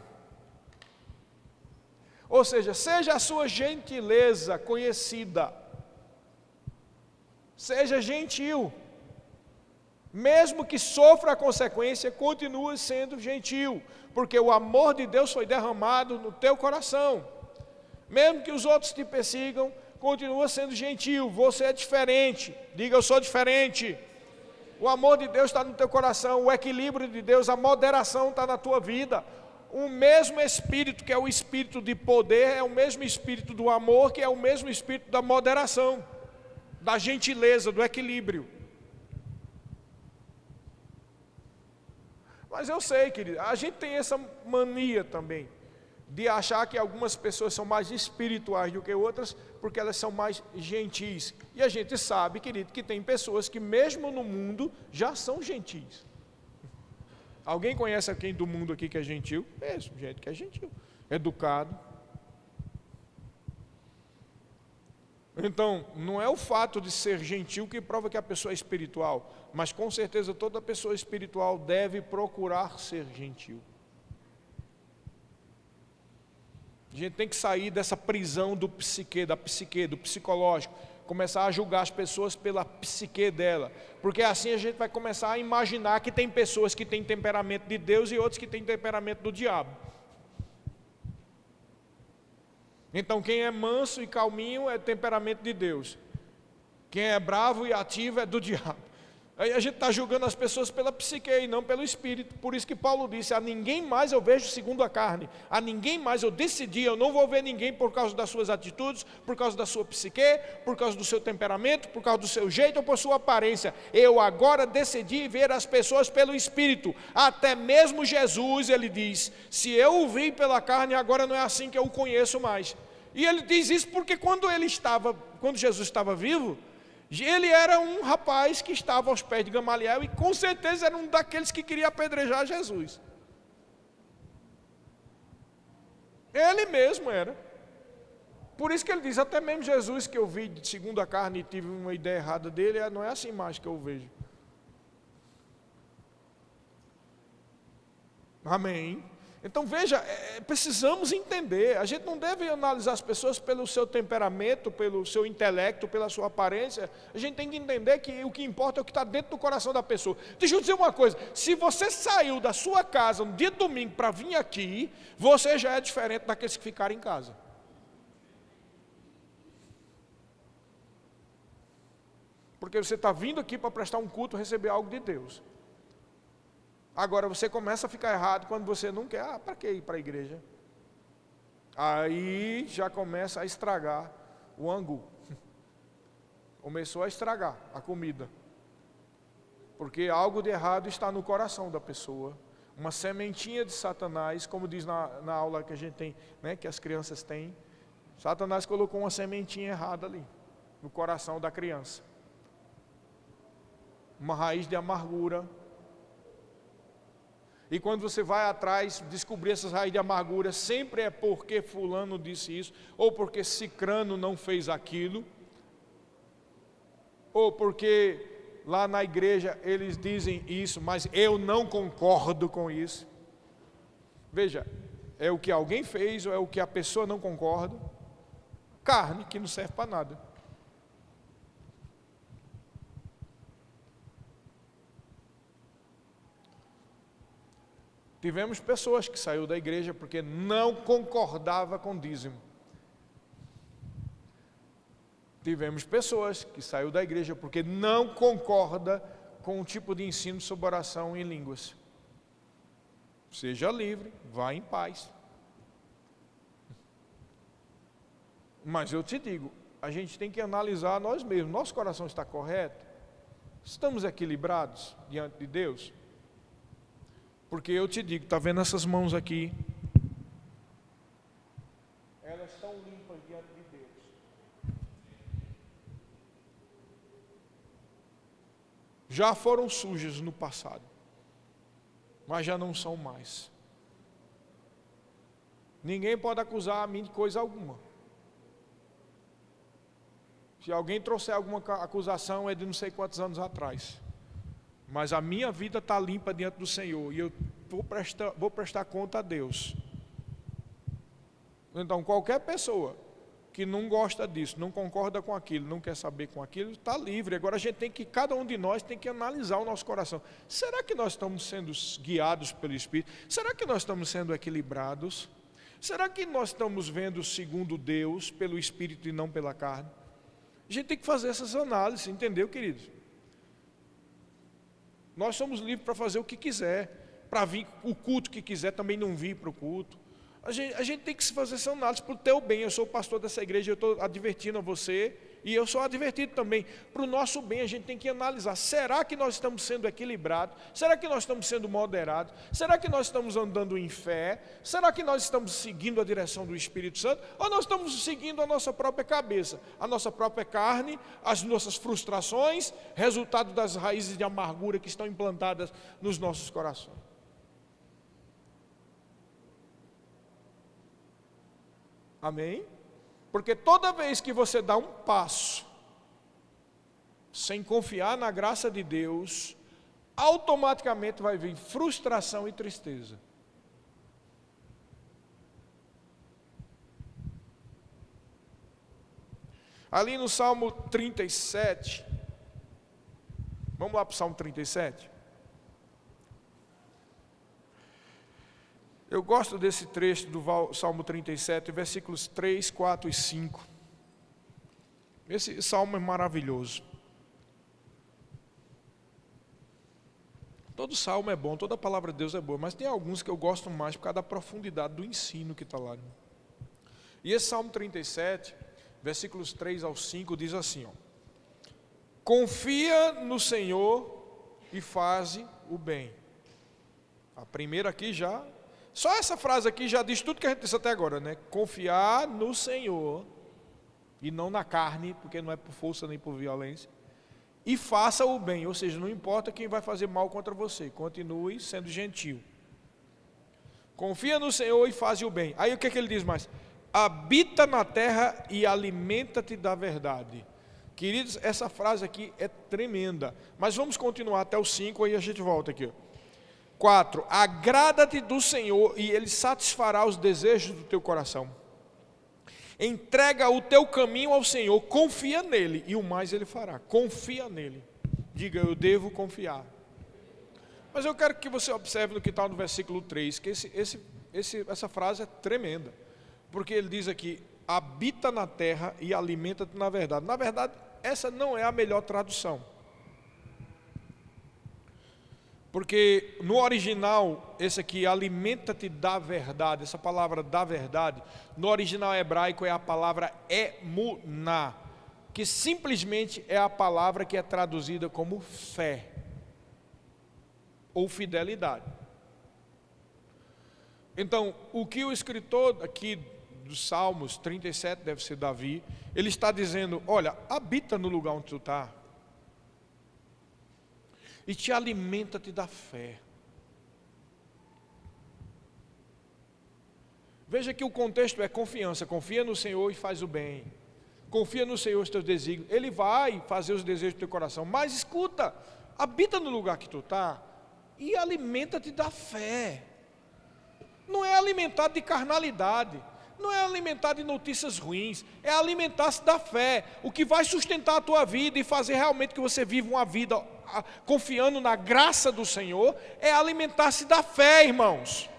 Ou seja a sua gentileza conhecida. Seja gentil. Mesmo que sofra a consequência, continue sendo gentil. Porque o amor de Deus foi derramado no teu coração. Mesmo que os outros te persigam, continua sendo gentil. Você é diferente. Diga, eu sou diferente. O amor de Deus está no teu coração. O equilíbrio de Deus, a moderação está na tua vida. O mesmo Espírito que é o Espírito de poder, é o mesmo Espírito do amor, que é o mesmo Espírito da moderação, da gentileza, do equilíbrio. Mas eu sei, querido, a gente tem essa mania também, de achar que algumas pessoas são mais espirituais do que outras, porque elas são mais gentis. E a gente sabe, querido, que tem pessoas que mesmo no mundo já são gentis. Alguém conhece alguém do mundo aqui que é gentil? Mesmo, gente que é gentil, educado. Então, não é o fato de ser gentil que prova que a pessoa é espiritual, mas com certeza toda pessoa espiritual deve procurar ser gentil. A gente tem que sair dessa prisão do psique, do psicológico, começar a julgar as pessoas pela psique dela, porque assim a gente vai começar a imaginar que tem pessoas que têm temperamento de Deus e outros que têm temperamento do diabo. Então quem é manso e calminho é temperamento de Deus, quem é bravo e ativo é do diabo. Aí a gente está julgando as pessoas pela psique e não pelo espírito. Por isso que Paulo disse, a ninguém mais eu vejo segundo a carne, a ninguém mais eu decidi, eu não vou ver ninguém por causa das suas atitudes, por causa da sua psique, por causa do seu temperamento, por causa do seu jeito ou por sua aparência. Eu agora decidi ver as pessoas pelo espírito. Até mesmo Jesus, ele diz, se eu o vi pela carne, agora não é assim que eu o conheço mais. E ele diz isso porque quando Jesus estava vivo, ele era um rapaz que estava aos pés de Gamaliel e com certeza era um daqueles que queria apedrejar Jesus. Ele mesmo era. Por isso que ele diz, até mesmo Jesus que eu vi segundo a carne e tive uma ideia errada dele, não é assim mais que eu vejo. Amém. Então veja, precisamos entender, a gente não deve analisar as pessoas pelo seu temperamento, pelo seu intelecto, pela sua aparência. A gente tem que entender que o que importa é o que está dentro do coração da pessoa. Deixa eu dizer uma coisa, se você saiu da sua casa no dia de domingo para vir aqui, você já é diferente daqueles que ficaram em casa. Porque você está vindo aqui para prestar um culto, receber algo de Deus. Agora você começa a ficar errado quando você não quer, para que ir para a igreja? Aí já começa a estragar o angu. Começou a estragar a comida. Porque algo de errado está no coração da pessoa. Uma sementinha de Satanás, como diz na aula que a gente tem, né, que as crianças têm. Satanás colocou uma sementinha errada ali, no coração da criança. Uma raiz de amargura. E quando você vai atrás, descobrir essas raízes de amargura, sempre é porque fulano disse isso, ou porque cicrano não fez aquilo, ou porque lá na igreja eles dizem isso, mas eu não concordo com isso. Veja, é o que alguém fez ou é o que a pessoa não concorda? Carne que não serve para nada. Tivemos pessoas que saíram da igreja porque não concordava com dízimo. Tivemos pessoas que saíram da igreja porque não concorda com o tipo de ensino sobre oração em línguas. Seja livre, vá em paz. Mas eu te digo, a gente tem que analisar nós mesmos. Nosso coração está correto? Estamos equilibrados diante de Deus? Porque eu te digo, está vendo essas mãos aqui? Elas estão limpas diante de Deus. Já foram sujas no passado, mas já não são mais. Ninguém pode acusar a mim de coisa alguma. Se alguém trouxer alguma acusação, é de não sei quantos anos atrás. Mas a minha vida está limpa diante do Senhor, e eu vou prestar conta a Deus. Então, qualquer pessoa que não gosta disso, não concorda com aquilo, não quer saber com aquilo, está livre. Agora a gente tem que, cada um de nós tem que analisar o nosso coração. Será que nós estamos sendo guiados pelo Espírito? Será que nós estamos sendo equilibrados? Será que nós estamos vendo segundo Deus, pelo Espírito e não pela carne? A gente tem que fazer essas análises, entendeu, queridos? Nós somos livres para fazer o que quiser, para vir o culto que quiser, também não vir para o culto. A gente tem que fazer essa análise para o teu bem. Eu sou o pastor dessa igreja, eu estou advertindo a você, e eu sou advertido também. Para o nosso bem, a gente tem que analisar. Será que nós estamos sendo equilibrados? Será que nós estamos sendo moderados? Será que nós estamos andando em fé? Será que nós estamos seguindo a direção do Espírito Santo? Ou nós estamos seguindo a nossa própria cabeça, a nossa própria carne, as nossas frustrações, resultado das raízes de amargura que estão implantadas nos nossos corações? Amém? Porque toda vez que você dá um passo sem confiar na graça de Deus, automaticamente vai vir frustração e tristeza. Ali no Salmo 37, vamos lá para o Salmo 37? Eu gosto desse trecho do Salmo 37, versículos 3, 4 e 5. Esse salmo é maravilhoso. Todo salmo é bom, toda palavra de Deus é boa, mas tem alguns que eu gosto mais por causa da profundidade do ensino que está lá. E esse Salmo 37, versículos 3 ao 5, diz assim, ó: confia no Senhor e faze o bem. A primeira aqui já... Só essa frase aqui já diz tudo que a gente disse até agora, né? Confiar no Senhor e não na carne, porque não é por força nem por violência. E faça o bem, ou seja, não importa quem vai fazer mal contra você, continue sendo gentil. Confia no Senhor e faz o bem. Aí o que é que ele diz mais? Habita na terra e alimenta-te da verdade. Queridos, essa frase aqui é tremenda. Mas vamos continuar até o 5, aí a gente volta aqui, ó. 4. Agrada-te do Senhor e Ele satisfará os desejos do teu coração. Entrega o teu caminho ao Senhor, confia nele e o mais Ele fará. Confia nele. Diga, eu devo confiar. Mas eu quero que você observe no que está no versículo 3, que essa frase é tremenda. Porque ele diz aqui, habita na terra e alimenta-te na verdade. Na verdade, essa não é a melhor tradução. Porque no original, esse aqui, alimenta-te da verdade, essa palavra da verdade, no original hebraico é a palavra emuná, que simplesmente é a palavra que é traduzida como fé, ou fidelidade. Então, o que o escritor aqui dos Salmos 37, deve ser Davi, ele está dizendo, olha, habita no lugar onde tu está, e te alimenta-te da fé. Veja que o contexto é confiança. Confia no Senhor e faz o bem. Confia no Senhor os teus desígnios. Ele vai fazer os desejos do teu coração. Mas escuta, habita no lugar que tu está e alimenta-te da fé. Não é alimentado de carnalidade. Não é alimentar de notícias ruins, é alimentar-se da fé, o que vai sustentar a tua vida e fazer realmente que você viva uma vida confiando na graça do Senhor, é alimentar-se da fé, irmãos.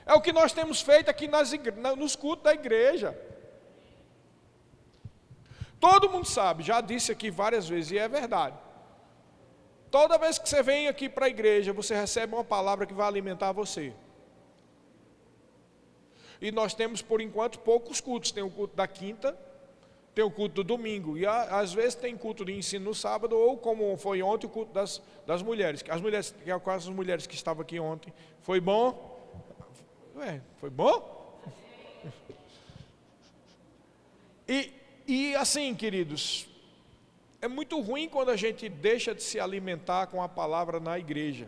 É o que nós temos feito aqui nos cultos da igreja. Todo mundo sabe, já disse aqui várias vezes, e é verdade. Toda vez que você vem aqui para a igreja, você recebe uma palavra que vai alimentar você. E nós temos, por enquanto, poucos cultos. Tem o culto da quinta, tem o culto do domingo. E às vezes tem culto de ensino no sábado, ou como foi ontem, o culto das mulheres. Quais as mulheres que estavam aqui ontem? Foi bom? Foi bom? E assim, queridos, é muito ruim quando a gente deixa de se alimentar com a palavra na igreja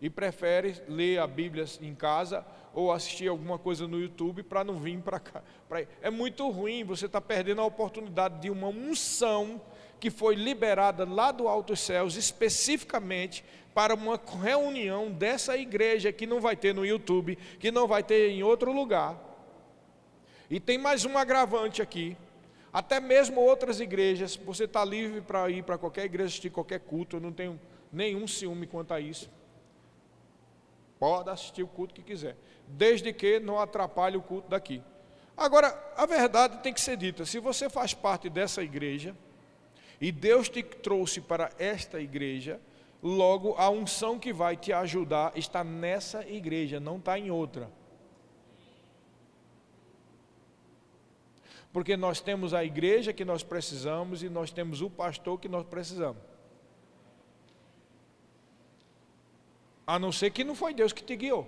e prefere ler a Bíblia em casa ou assistir alguma coisa no YouTube para não vir para cá. É muito ruim, você está perdendo a oportunidade de uma unção que foi liberada lá do alto dos céus, especificamente para uma reunião dessa igreja, que não vai ter no YouTube, que não vai ter em outro lugar. E tem mais um agravante aqui. Até mesmo outras igrejas, você está livre para ir para qualquer igreja, assistir qualquer culto, eu não tenho nenhum ciúme quanto a isso. Pode assistir o culto que quiser, desde que não atrapalhe o culto daqui. Agora, a verdade tem que ser dita: se você faz parte dessa igreja, e Deus te trouxe para esta igreja, logo a unção que vai te ajudar está nessa igreja, não está em outra. Porque nós temos a igreja que nós precisamos e nós temos o pastor que nós precisamos. A não ser que não foi Deus que te guiou.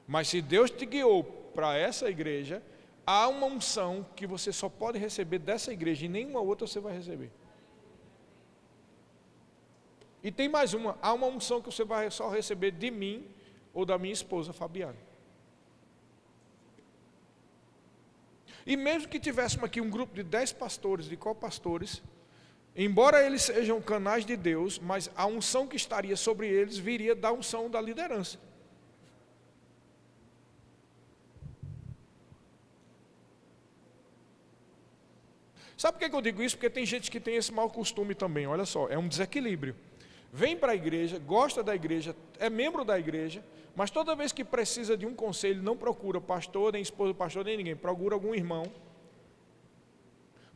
Mas se Deus te guiou para essa igreja, há uma unção que você só pode receber dessa igreja e nenhuma outra você vai receber. E tem mais uma: há uma unção que você vai só receber de mim ou da minha esposa Fabiana. E mesmo que tivéssemos aqui um grupo de 10 pastores, de copastores, embora eles sejam canais de Deus, mas a unção que estaria sobre eles viria da unção da liderança. Sabe por que eu digo isso? Porque tem gente que tem esse mau costume também. Olha só, é um desequilíbrio. Vem para a igreja, gosta da igreja, é membro da igreja, mas toda vez que precisa de um conselho, não procura pastor, nem esposa do pastor, nem ninguém, procura algum irmão,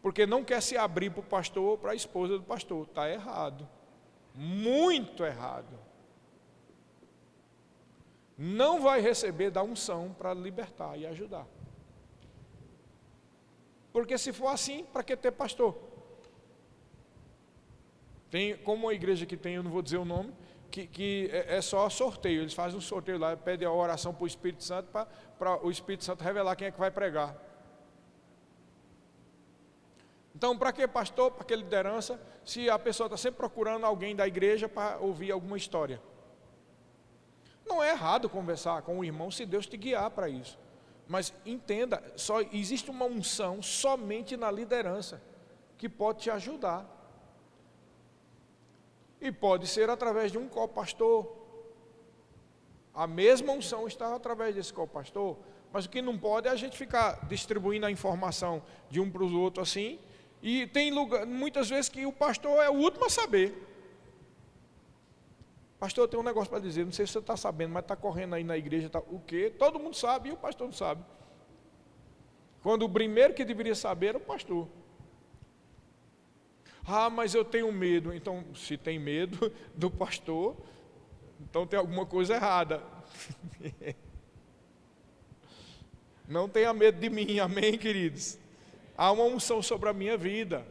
porque não quer se abrir para o pastor ou para a esposa do pastor. Está errado, muito errado. Não vai receber da unção para libertar e ajudar. Porque se for assim, para que ter pastor? Tem como uma igreja que tem, eu não vou dizer o nome, que é só sorteio. Eles fazem um sorteio lá, pedem a oração para o Espírito Santo, para o Espírito Santo revelar quem é que vai pregar. Então, para que pastor, para que liderança, se a pessoa está sempre procurando alguém da igreja para ouvir alguma história? Não é errado conversar com o irmão se Deus te guiar para isso. Mas entenda, só existe uma unção somente na liderança que pode te ajudar. E pode ser através de um copastor. A mesma unção está através desse copastor. Mas o que não pode é a gente ficar distribuindo a informação de um para o outro assim. E tem lugar, muitas vezes, que o pastor é o último a saber. Pastor, tem um negócio para dizer, não sei se você está sabendo, mas está correndo aí na igreja, o quê? Todo mundo sabe e o pastor não sabe. Quando o primeiro que deveria saber era o pastor. Ah, mas eu tenho medo. Então, se tem medo do pastor, então tem alguma coisa errada. Não tenha medo de mim, amém, queridos? Há uma unção sobre a minha vida.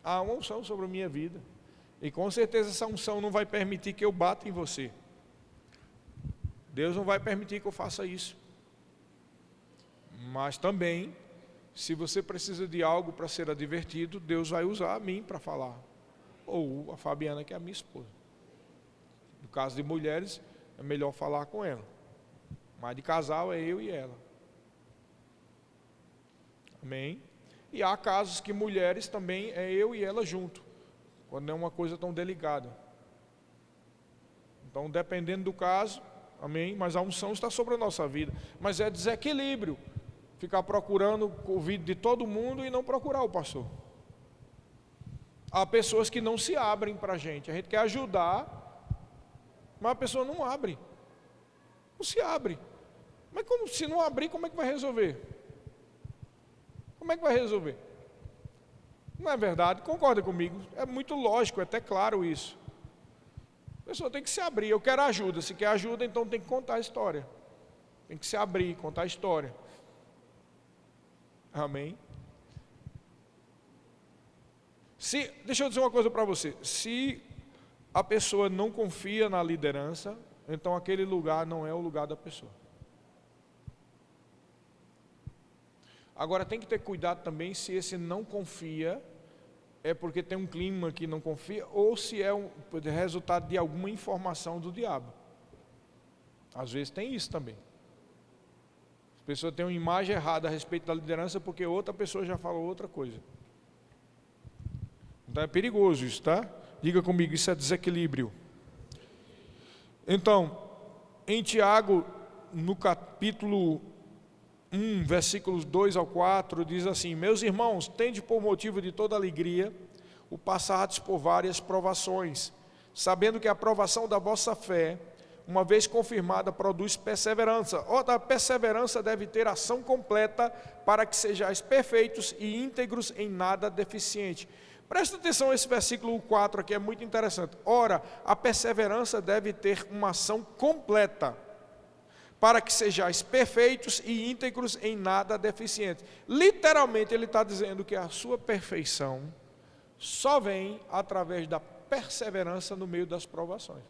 Há uma unção sobre a minha vida. E com certeza essa unção não vai permitir que eu bata em você. Deus não vai permitir que eu faça isso. Mas também, se você precisa de algo para ser advertido, Deus vai usar a mim para falar. Ou a Fabiana, que é a minha esposa. No caso de mulheres, é melhor falar com ela. Mas de casal é eu e ela. Amém? E há casos que mulheres também é eu e ela junto, quando não é uma coisa tão delicada. Então, dependendo do caso, amém? Mas a unção está sobre a nossa vida. Mas é desequilíbrio ficar procurando o ouvido de todo mundo e não procurar o pastor. Há pessoas que não se abrem para a gente quer ajudar, mas a pessoa não abre. Não se abre. Mas como, se não abrir, como é que vai resolver? Como é que vai resolver? Não é verdade? Concorda comigo? É muito lógico, é até claro isso. A pessoa tem que se abrir. Eu quero ajuda. Se quer ajuda, então tem que contar a história. Tem que se abrir, contar a história. Amém? Deixa eu dizer uma coisa para você. Se a pessoa não confia na liderança, então aquele lugar não é o lugar da pessoa. Agora tem que ter cuidado também se esse não confia é porque tem um clima que não confia, ou se é resultado de alguma informação do diabo. Às vezes tem isso também. A pessoa tem uma imagem errada a respeito da liderança porque outra pessoa já falou outra coisa. Então é perigoso isso, tá? Diga comigo, isso é desequilíbrio. Então, em Tiago, no capítulo 1, versículos 2 ao 4, diz assim: meus irmãos, tende por motivo de toda alegria o passardes por várias provações, sabendo que a provação da vossa fé, uma vez confirmada, produz perseverança. Ora, a perseverança deve ter ação completa, para que sejais perfeitos e íntegros, em nada deficiente. Presta atenção, esse versículo 4 aqui é muito interessante. Ora, a perseverança deve ter uma ação completa, para que sejais perfeitos e íntegros, em nada deficientes. Literalmente ele está dizendo que a sua perfeição só vem através da perseverança no meio das provações.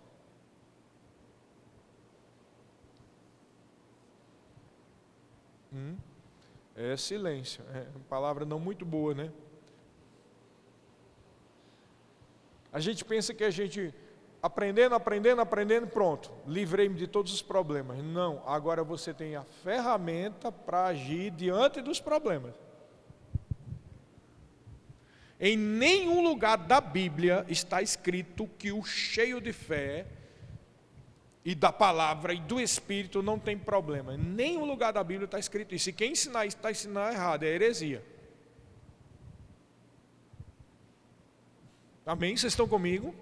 É silêncio, é uma palavra não muito boa, né? A gente pensa que a gente aprendendo, pronto, livrei-me de todos os problemas. Não, agora você tem a ferramenta para agir diante dos problemas. Em nenhum lugar da Bíblia está escrito que o cheio de fé e da palavra e do Espírito não tem problema. Em nenhum lugar da Bíblia está escrito isso. E quem ensinar isso está ensinando errado, é heresia. Amém? Vocês estão comigo?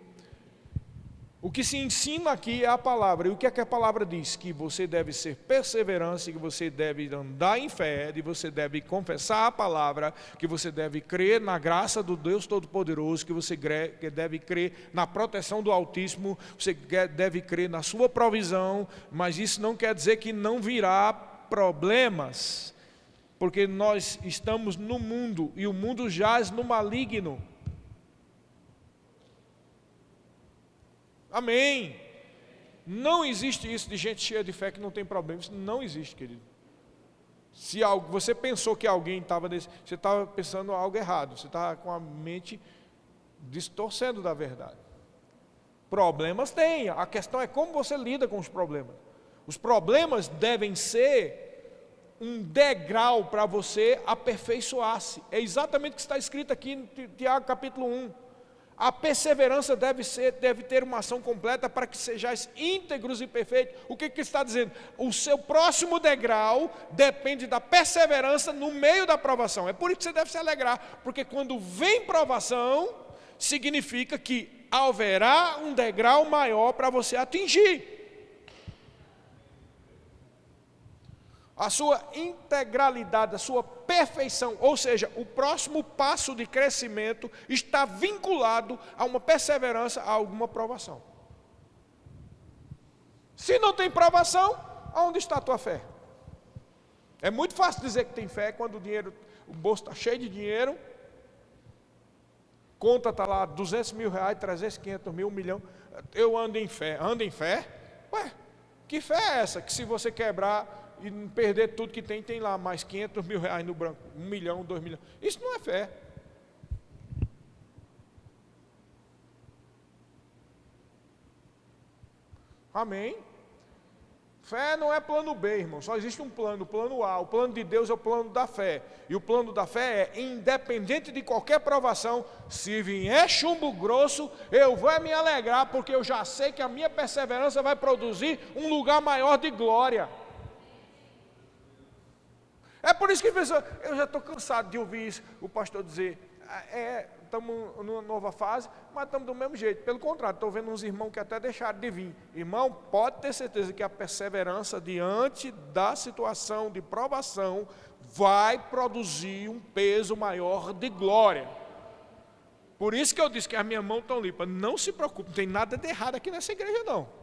O que se ensina aqui é a palavra. E o que é que a palavra diz? Que você deve ser perseverante, que você deve andar em fé, que você deve confessar a palavra, que você deve crer na graça do Deus Todo-Poderoso, que você deve crer na proteção do Altíssimo, você deve crer na sua provisão, mas isso não quer dizer que não virá problemas, porque nós estamos no mundo e o mundo jaz no maligno. Amém. Não existe isso de gente cheia de fé que não tem problema. Isso não existe, querido. Se você pensou que alguém estava nesse, você estava pensando algo errado. Você estava com a mente distorcendo da verdade. Problemas tem. A questão é como você lida com os problemas. Os problemas devem ser um degrau para você aperfeiçoar-se. É exatamente o que está escrito aqui em Tiago capítulo 1. A perseverança deve ter uma ação completa para que sejais íntegros e perfeitos. O que está dizendo? O seu próximo degrau depende da perseverança no meio da provação. É por isso que você deve se alegrar, porque quando vem provação, significa que haverá um degrau maior para você atingir. A sua integralidade, a sua perfeição, ou seja, o próximo passo de crescimento está vinculado a uma perseverança, a alguma provação. Se não tem provação, aonde está a tua fé? É muito fácil dizer que tem fé quando o bolso está cheio de dinheiro, conta está lá 200 mil reais, 300, 500 mil, 1 milhão, eu ando em fé. Anda em fé? Ué, que fé é essa? Que se você quebrar e perder tudo que tem lá mais 500 mil reais no branco, 1 milhão, 2 milhões. Isso não é fé. Amém? Fé não é plano B, irmão. Só existe um plano, o plano A. O plano de Deus é o plano da fé. E o plano da fé é, independente de qualquer provação, se vier chumbo grosso, eu vou me alegrar, porque eu já sei que a minha perseverança vai produzir um lugar maior de glória. É por isso que eu já estou cansado de ouvir isso, o pastor dizer, estamos numa nova fase, mas estamos do mesmo jeito. Pelo contrário, estou vendo uns irmãos que até deixaram de vir. Irmão, pode ter certeza que a perseverança diante da situação de provação vai produzir um peso maior de glória. Por isso que eu disse que as minhas mãos estão limpas. Não se preocupe, não tem nada de errado aqui nessa igreja não.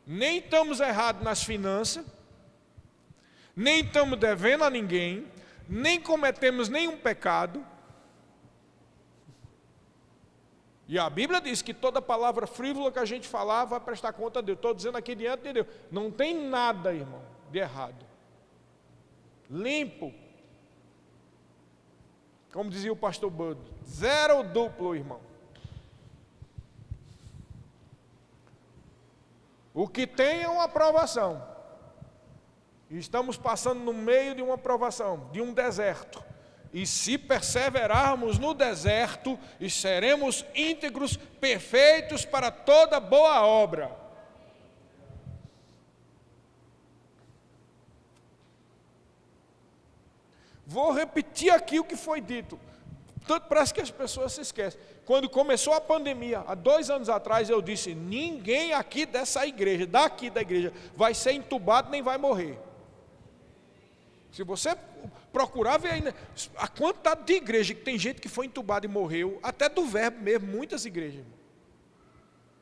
nem estamos errados nas finanças, nem estamos devendo a ninguém, nem cometemos nenhum pecado. E a Bíblia diz que toda palavra frívola que a gente falar vai prestar conta a Deus. Estou dizendo aqui diante de Deus, não tem nada, irmão, de errado. Limpo. Como dizia o pastor Bud, zero duplo, irmão. O que tem é uma aprovação. E estamos passando no meio de uma aprovação, de um deserto. E se perseverarmos no deserto, e seremos íntegros, perfeitos para toda boa obra. Vou repetir aqui o que foi dito. Parece que as pessoas se esquecem. Quando começou a pandemia, há 2 anos atrás, eu disse: ninguém aqui dessa igreja, daqui da igreja, vai ser entubado nem vai morrer. Se você procurar ver aí, a quantidade de igreja que tem gente que foi entubada e morreu, até do verbo mesmo, muitas igrejas.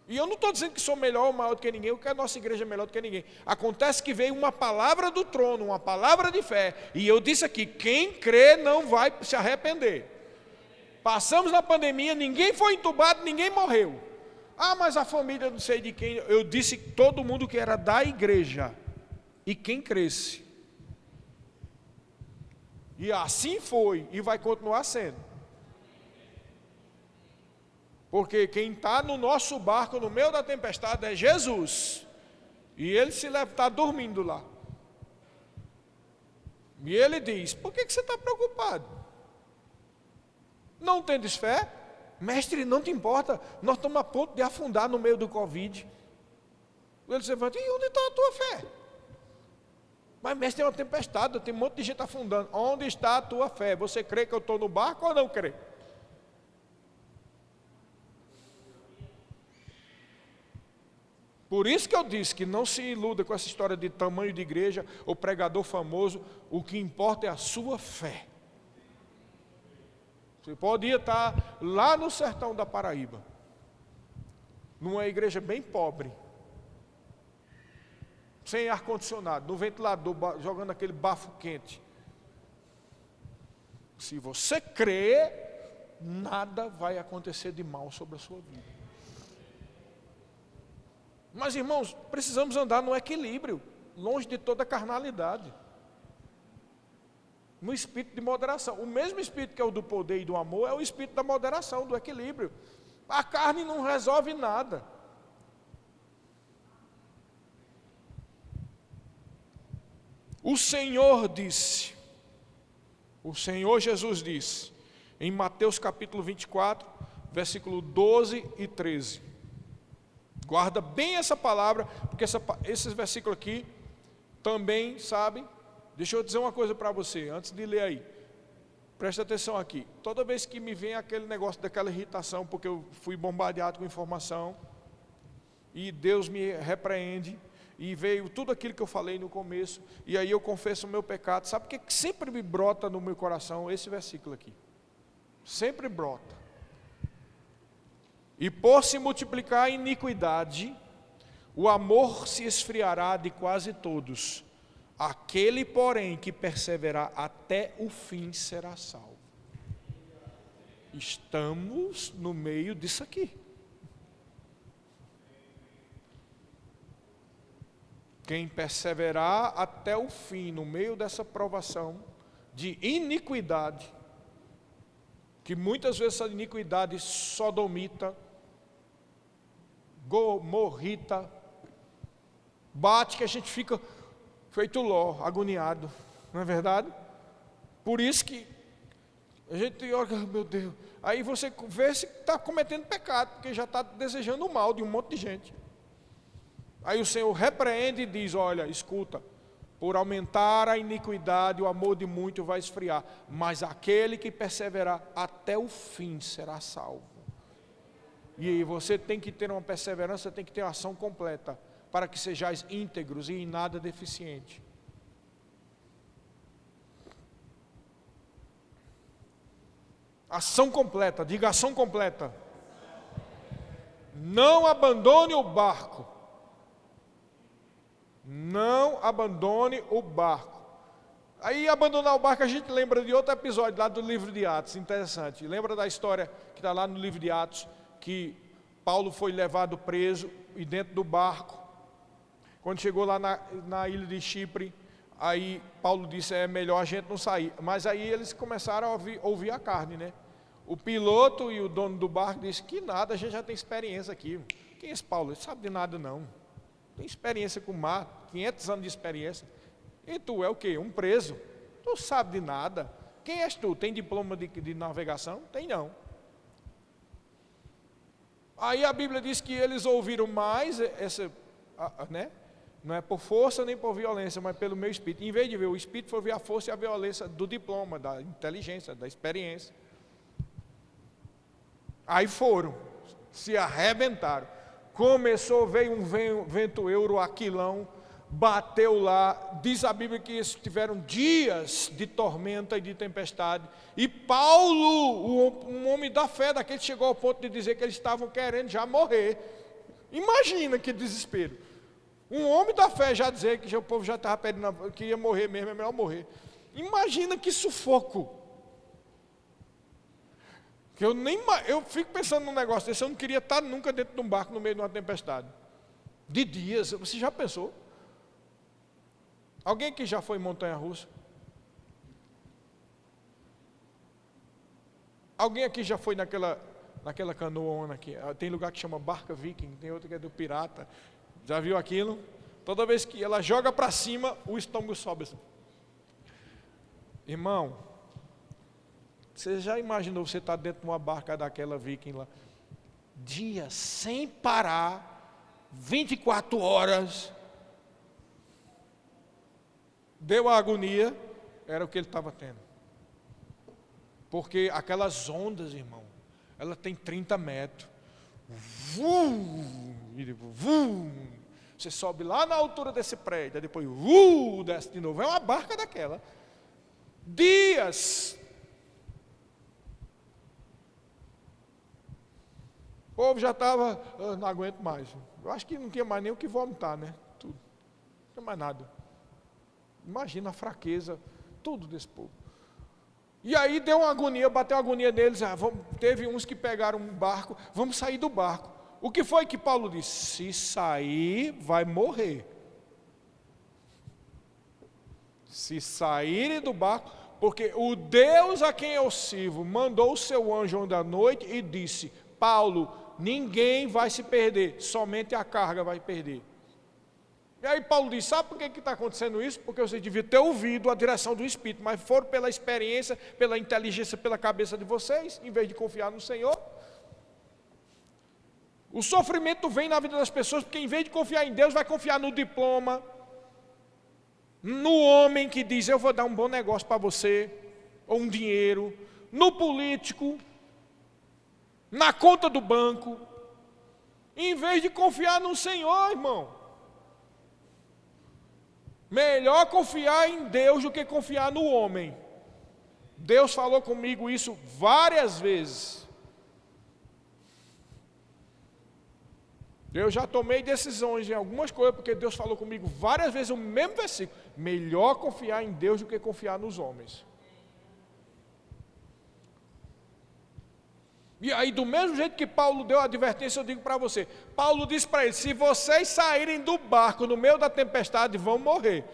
E eu não estou dizendo que sou melhor ou maior do que ninguém, ou que a nossa igreja é melhor do que ninguém. Acontece que veio uma palavra do trono, uma palavra de fé, e eu disse aqui: quem crê não vai se arrepender. Passamos na pandemia, ninguém foi entubado, ninguém morreu. Ah, mas a família não sei de quem. Eu disse que todo mundo que era da igreja, e quem cresce. E assim foi, e vai continuar sendo. Porque quem está no nosso barco, no meio da tempestade, é Jesus. E ele está dormindo lá. E ele diz: por que você está preocupado? Não tendes fé? Mestre, não te importa, nós estamos a ponto de afundar no meio do Covid. Ele se levanta: e onde está a tua fé? Mas mestre, tem uma tempestade, tem um monte de gente afundando. Onde está a tua fé? Você crê que eu estou no barco ou não crê? Por isso que eu disse que não se iluda com essa história de tamanho de igreja ou pregador famoso. O que importa é a sua fé. Você podia estar lá no sertão da Paraíba, numa igreja bem pobre, sem ar-condicionado, no ventilador, jogando aquele bafo quente. Se você crê, nada vai acontecer de mal sobre a sua vida. Mas, irmãos, precisamos andar no equilíbrio, longe de toda carnalidade, no espírito de moderação. O mesmo espírito que é o do poder e do amor é o espírito da moderação, do equilíbrio. A carne não resolve nada. O Senhor disse, o Senhor Jesus disse, em Mateus capítulo 24, versículo 12 e 13. Guarda bem essa palavra, porque esses versículos aqui também, sabe? Deixa eu dizer uma coisa para você, antes de ler aí. Presta atenção aqui. Toda vez que me vem aquele negócio daquela irritação, porque eu fui bombardeado com informação, e Deus me repreende, e veio tudo aquilo que eu falei no começo, e aí eu confesso o meu pecado. Sabe o que sempre me brota no meu coração? Esse versículo aqui. Sempre brota. E por se multiplicar a iniquidade, o amor se esfriará de quase todos. Aquele, porém, que perseverar até o fim será salvo. Estamos no meio disso aqui. Quem perseverar até o fim, no meio dessa provação de iniquidade, que muitas vezes essa iniquidade sodomita, gomorrita, bate que a gente fica feito Ló, agoniado, não é verdade? Por isso que a gente olha, meu Deus, aí você vê se está cometendo pecado, porque já está desejando o mal de um monte de gente. Aí o Senhor repreende e diz: olha, escuta, por aumentar a iniquidade, o amor de muitos vai esfriar, mas aquele que perseverar até o fim será salvo. E você tem que ter uma perseverança, tem que ter uma ação completa, para que sejais íntegros e em nada deficiente. Ação completa, diga ação completa. Não abandone o barco. Não abandone o barco. Aí abandonar o barco, a gente lembra de outro episódio lá do livro de Atos, interessante. Lembra da história que está lá no livro de Atos, que Paulo foi levado preso e dentro do barco. Quando chegou lá na ilha de Chipre, aí Paulo disse, é melhor a gente não sair. Mas aí eles começaram a ouvir a carne, né? O piloto e o dono do barco disse, que nada, a gente já tem experiência aqui. Quem é esse Paulo? Ele não sabe de nada não. Tem experiência com o mar, 500 anos de experiência. E tu é o quê? Um preso. Tu sabe de nada. Quem és tu? Tem diploma de navegação? Tem não. Aí a Bíblia diz que eles ouviram mais, né? Não é por força nem por violência, mas pelo meu espírito. Em vez de ver o espírito, foi ver a força e a violência do diploma, da inteligência, da experiência. Aí foram, se arrebentaram. Começou, veio um ventoeiro, aquilão, bateu lá. Diz a Bíblia que eles tiveram dias de tormenta e de tempestade. E Paulo, um homem da fé, daquele chegou ao ponto de dizer que eles estavam querendo já morrer. Imagina que desespero. Um homem da fé já dizer que o povo já estava pedindo que ia morrer mesmo, é melhor morrer. Imagina que sufoco. Que eu fico pensando num negócio desse, eu não queria estar nunca dentro de um barco no meio de uma tempestade. De dias, você já pensou? Alguém que já foi em montanha-russa? Alguém aqui já foi naquela canoa aqui? Tem lugar que chama Barca Viking, tem outro que é do Pirata. Já viu aquilo? Toda vez que ela joga para cima, o estômago sobe assim. Irmão, você já imaginou você estar dentro de uma barca daquela Viking lá? Dias sem parar, 24 horas. Deu a agonia, era o que ele estava tendo. Porque aquelas ondas, irmão, ela tem 30 metros. Você sobe lá na altura desse prédio, aí depois desce de novo. É uma barca daquela. Dias. O povo já estava, não aguento mais. Eu acho que não tinha mais nem o que vomitar, né? Tudo. Não tinha mais nada. Imagina a fraqueza, tudo desse povo. E aí deu uma agonia, bateu a agonia deles. Teve uns que pegaram um barco, vamos sair do barco. O que foi que Paulo disse? Se sair, vai morrer. Se saírem do barco, porque o Deus a quem eu sirvo mandou o seu anjo da noite e disse, Paulo, ninguém vai se perder, somente a carga vai perder. E aí Paulo diz, sabe por que está acontecendo isso? Porque vocês deviam ter ouvido a direção do Espírito, mas foram pela experiência, pela inteligência, pela cabeça de vocês, em vez de confiar no Senhor. O sofrimento vem na vida das pessoas, porque em vez de confiar em Deus, vai confiar no diploma, no homem que diz, eu vou dar um bom negócio para você, ou um dinheiro, no político, na conta do banco, em vez de confiar no Senhor, irmão. Melhor confiar em Deus do que confiar no homem. Deus falou comigo isso várias vezes. Eu já tomei decisões em algumas coisas, porque Deus falou comigo várias vezes o mesmo versículo. Melhor confiar em Deus do que confiar nos homens. E aí, do mesmo jeito que Paulo deu a advertência, eu digo para você. Paulo disse para eles, se vocês saírem do barco no meio da tempestade, vão morrer.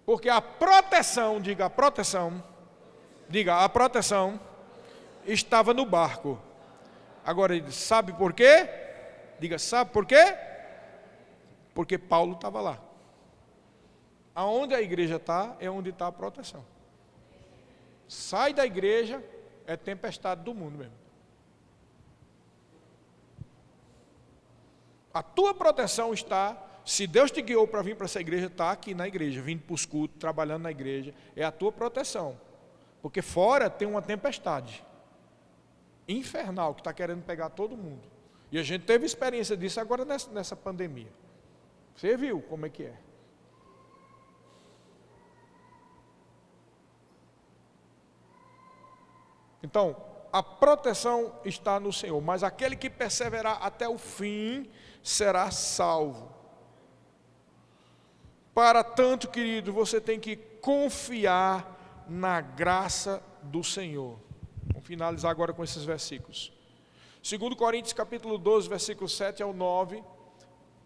Porque a proteção, diga a proteção, estava no barco. Agora, ele sabe por quê? Diga, sabe por quê? Porque Paulo estava lá. Aonde a igreja está, é onde está a proteção. Sai da igreja, é tempestade do mundo mesmo. A tua proteção está, se Deus te guiou para vir para essa igreja, está aqui na igreja, vindo para os cultos, trabalhando na igreja, é a tua proteção. Porque fora tem uma tempestade infernal que está querendo pegar todo mundo. E a gente teve experiência disso agora nessa pandemia. Você viu como é que é. Então, a proteção está no Senhor, mas aquele que perseverar até o fim será salvo. Para tanto, querido, você tem que confiar na graça do Senhor. Vamos finalizar agora com esses versículos. 2 Coríntios capítulo 12, versículos 7 ao 9,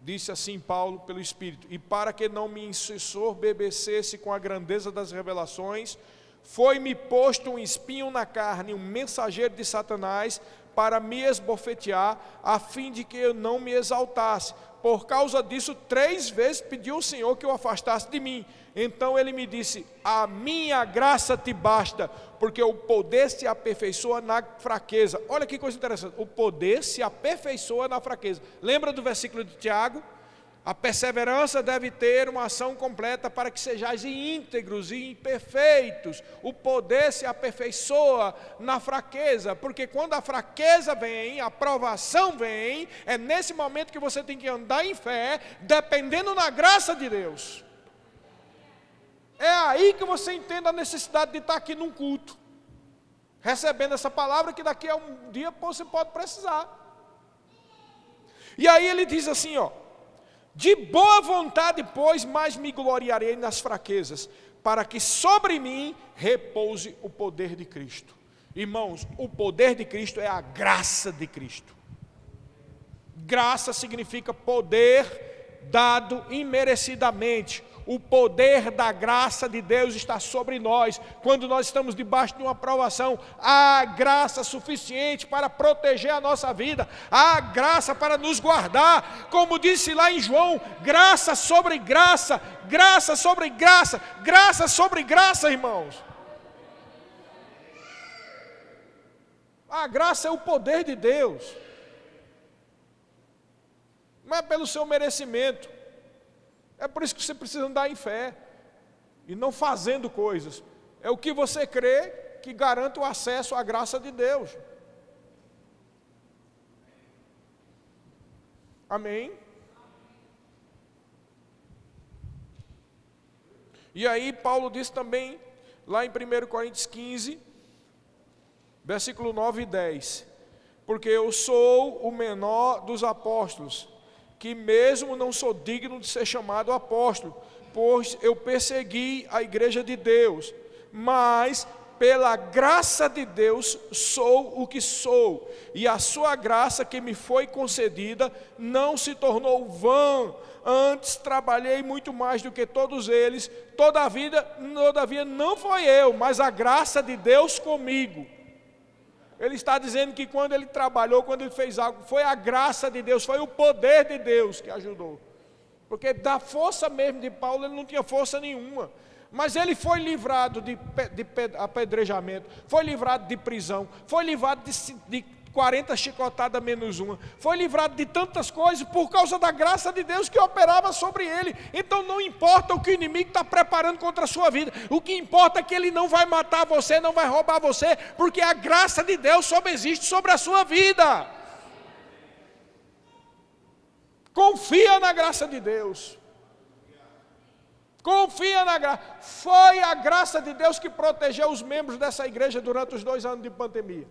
disse assim Paulo pelo Espírito: e para que não me ensoberbecesse com a grandeza das revelações, foi-me posto um espinho na carne, um mensageiro de Satanás, para me esbofetear, a fim de que eu não me exaltasse. Por causa disso, 3 vezes pediu o Senhor que eu afastasse de mim. Então ele me disse: a minha graça te basta, porque o poder se aperfeiçoa na fraqueza. Olha que coisa interessante, o poder se aperfeiçoa na fraqueza. Lembra do versículo de Tiago? A perseverança deve ter uma ação completa para que sejais íntegros e perfeitos. O poder se aperfeiçoa na fraqueza, porque quando a fraqueza vem, a provação vem, é nesse momento que você tem que andar em fé, dependendo da graça de Deus. É aí que você entende a necessidade de estar aqui num culto, recebendo essa palavra que daqui a um dia você pode precisar. E aí ele diz assim, ó: de boa vontade, pois, mais me gloriarei nas fraquezas, para que sobre mim repouse o poder de Cristo. Irmãos, o poder de Cristo é a graça de Cristo. Graça significa poder dado imerecidamente. O poder da graça de Deus está sobre nós. Quando nós estamos debaixo de uma provação, há graça suficiente para proteger a nossa vida, há graça para nos guardar. Como disse lá em João, graça sobre graça, graça sobre graça, graça sobre graça, irmãos. A graça é o poder de Deus. Não é pelo seu merecimento. É por isso que você precisa andar em fé e não fazendo coisas. É o que você crê que garante o acesso à graça de Deus. Amém? E aí Paulo diz também, lá em 1 Coríntios 15, versículo 9 e 10: porque eu sou o menor dos apóstolos, que mesmo não sou digno de ser chamado apóstolo, pois eu persegui a igreja de Deus, mas pela graça de Deus sou o que sou, e a sua graça que me foi concedida não se tornou vã, antes trabalhei muito mais do que todos eles, todavia não foi eu, mas a graça de Deus comigo. Ele está dizendo que quando ele trabalhou, quando ele fez algo, foi a graça de Deus, foi o poder de Deus que ajudou. Porque da força mesmo de Paulo, ele não tinha força nenhuma. Mas ele foi livrado de apedrejamento, foi livrado de prisão, foi livrado de 40 chicotadas menos uma, foi livrado de tantas coisas por causa da graça de Deus que operava sobre ele. Então não importa o que o inimigo está preparando contra a sua vida, o que importa é que ele não vai matar você, não vai roubar você, porque a graça de Deus existe sobre a sua vida. Confia na graça de Deus. Confia na graça. Foi a graça de Deus que protegeu os membros dessa igreja durante os 2 anos de pandemia.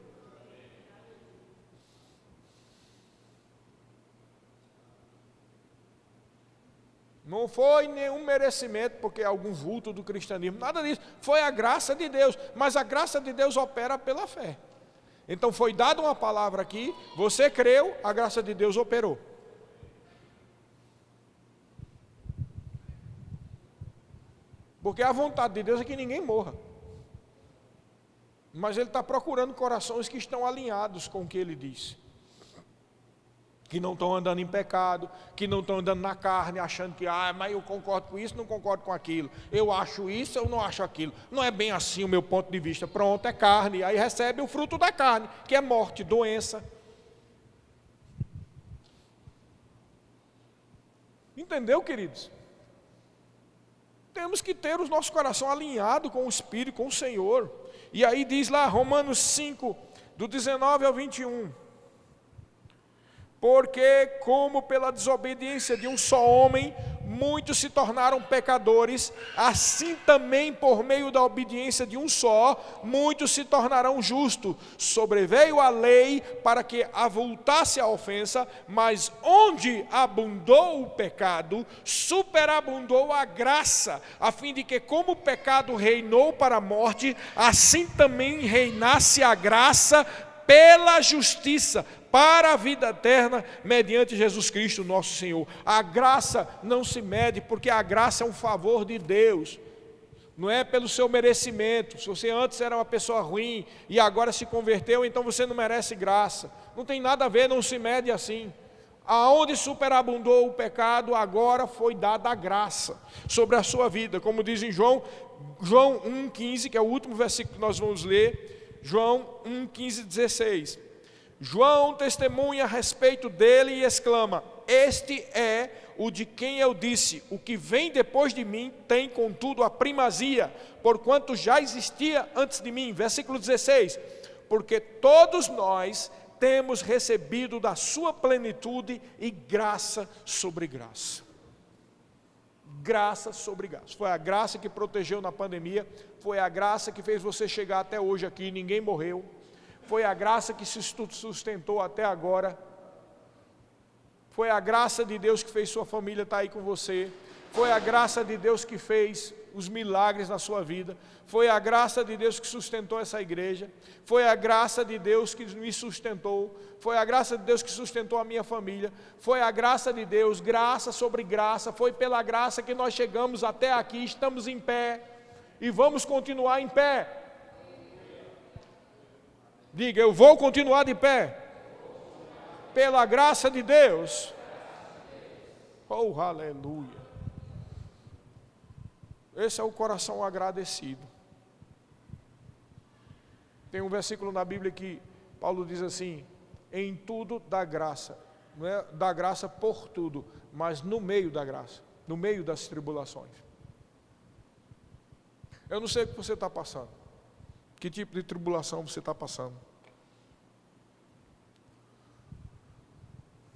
Não foi nenhum merecimento, porque é algum vulto do cristianismo, nada disso. Foi a graça de Deus, mas a graça de Deus opera pela fé. Então foi dada uma palavra aqui, você creu, a graça de Deus operou. Porque a vontade de Deus é que ninguém morra. Mas Ele está procurando corações que estão alinhados com o que Ele disse. Que não estão andando em pecado, que não estão andando na carne, achando que, mas eu concordo com isso, não concordo com aquilo. Eu acho isso, eu não acho aquilo. Não é bem assim o meu ponto de vista. Pronto, é carne. Aí recebe o fruto da carne, que é morte, doença. Entendeu, queridos? Temos que ter o nosso coração alinhado com o Espírito, com o Senhor. E aí diz lá, Romanos 5, do 19 ao 21. Porque como pela desobediência de um só homem, muitos se tornaram pecadores, assim também por meio da obediência de um só, muitos se tornarão justos. Sobreveio a lei para que avultasse a ofensa, mas onde abundou o pecado, superabundou a graça, a fim de que como o pecado reinou para a morte, assim também reinasse a graça pela justiça, para a vida eterna, mediante Jesus Cristo nosso Senhor. A graça não se mede, porque a graça é um favor de Deus, não é pelo seu merecimento. Se você antes era uma pessoa ruim e agora se converteu, então você não merece graça. Não tem nada a ver, não se mede assim. Aonde superabundou o pecado, agora foi dada a graça sobre a sua vida, como diz em João 1,15, que é o último versículo que nós vamos ler, João 1,15, 16. João testemunha a respeito dele e exclama: este é o de quem eu disse, o que vem depois de mim tem contudo a primazia, porquanto já existia antes de mim. Versículo 16, porque todos nós temos recebido da sua plenitude e graça sobre graça. Graça sobre graça. Foi a graça que protegeu na pandemia, foi a graça que fez você chegar até hoje aqui, ninguém morreu. Foi a graça que se sustentou até agora. Foi a graça de Deus que fez sua família estar aí com você. Foi a graça de Deus que fez os milagres na sua vida. Foi a graça de Deus que sustentou essa igreja. Foi a graça de Deus que me sustentou. Foi a graça de Deus que sustentou a minha família. Foi a graça de Deus, graça sobre graça. Foi pela graça que nós chegamos até aqui, estamos em pé e vamos continuar em pé. Diga, eu vou continuar de pé, pela graça de Deus. Oh, aleluia. Esse é o coração agradecido. Tem um versículo na Bíblia que Paulo diz assim: em tudo dá graça, não é dá graça por tudo, mas no meio da graça, no meio das tribulações. Eu não sei o que você está passando. Que tipo de tribulação você está passando?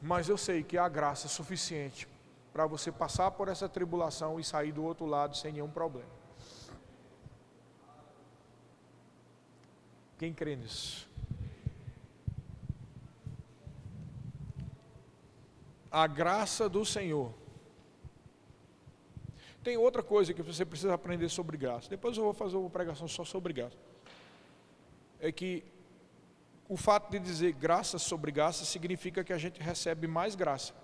Mas eu sei que a graça é suficiente para você passar por essa tribulação e sair do outro lado sem nenhum problema. Quem crê nisso? A graça do Senhor. Tem outra coisa que você precisa aprender sobre graça. Depois eu vou fazer uma pregação só sobre graça. É que o fato de dizer graça sobre graça significa que a gente recebe mais graça.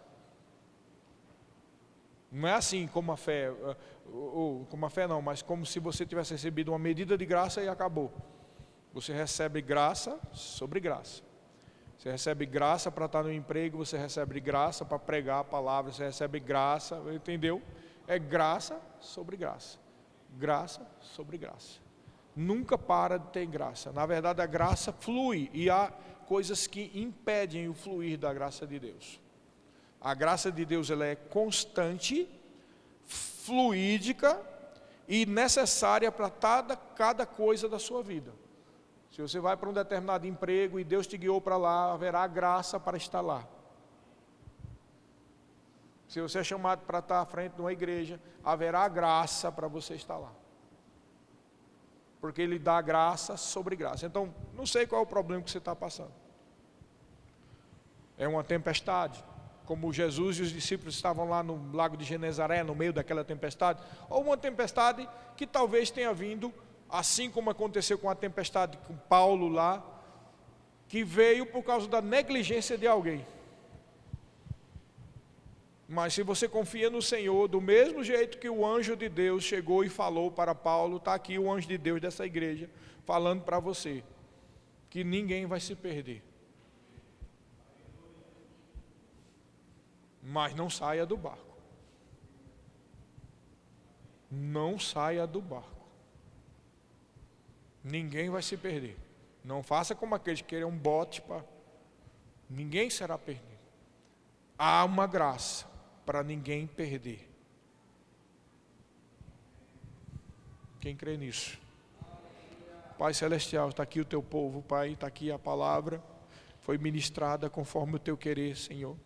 Não é assim como a fé, ou como a fé não, mas como se você tivesse recebido uma medida de graça e acabou. Você recebe graça sobre graça. Você recebe graça para estar no emprego, você recebe graça para pregar a palavra, você recebe graça, entendeu? É graça sobre graça. Graça sobre graça. Nunca para de ter graça. Na verdade, a graça flui e há coisas que impedem o fluir da graça de Deus. A graça de Deus ela é constante, fluídica e necessária para cada coisa da sua vida. Se você vai para um determinado emprego e Deus te guiou para lá, haverá graça para estar lá. Se você é chamado para estar à frente de uma igreja, haverá graça para você estar lá. Porque Ele dá graça sobre graça. Então, não sei qual é o problema que você está passando. É uma tempestade, como Jesus e os discípulos estavam lá no lago de Genezaré, no meio daquela tempestade, ou uma tempestade que talvez tenha vindo, assim como aconteceu com a tempestade com Paulo lá, que veio por causa da negligência de alguém. Mas se você confia no Senhor, do mesmo jeito que o anjo de Deus chegou e falou para Paulo, está aqui o anjo de Deus dessa igreja, falando para você, que ninguém vai se perder. Mas não saia do barco. Não saia do barco. Ninguém vai se perder. Não faça como aqueles que querem um bote para... Ninguém será perdido. Há uma graça para ninguém perder. Quem crê nisso? Pai Celestial, está aqui o teu povo, Pai, está aqui a palavra, foi ministrada conforme o teu querer, Senhor.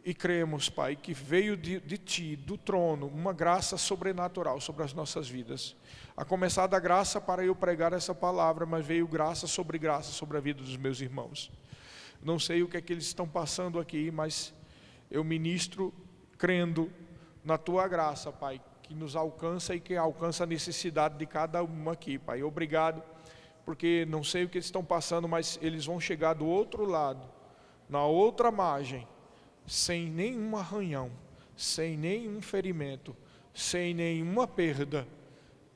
E cremos, Pai, que veio de Ti, do trono, uma graça sobrenatural sobre as nossas vidas. A começar da graça para eu pregar essa palavra, mas veio graça sobre a vida dos meus irmãos. Não sei o que é que eles estão passando aqui, mas eu ministro crendo na Tua graça, Pai, que nos alcança e que alcança a necessidade de cada um aqui, Pai. Obrigado, porque não sei o que eles estão passando, mas eles vão chegar do outro lado, na outra margem, sem nenhum arranhão, sem nenhum ferimento, sem nenhuma perda,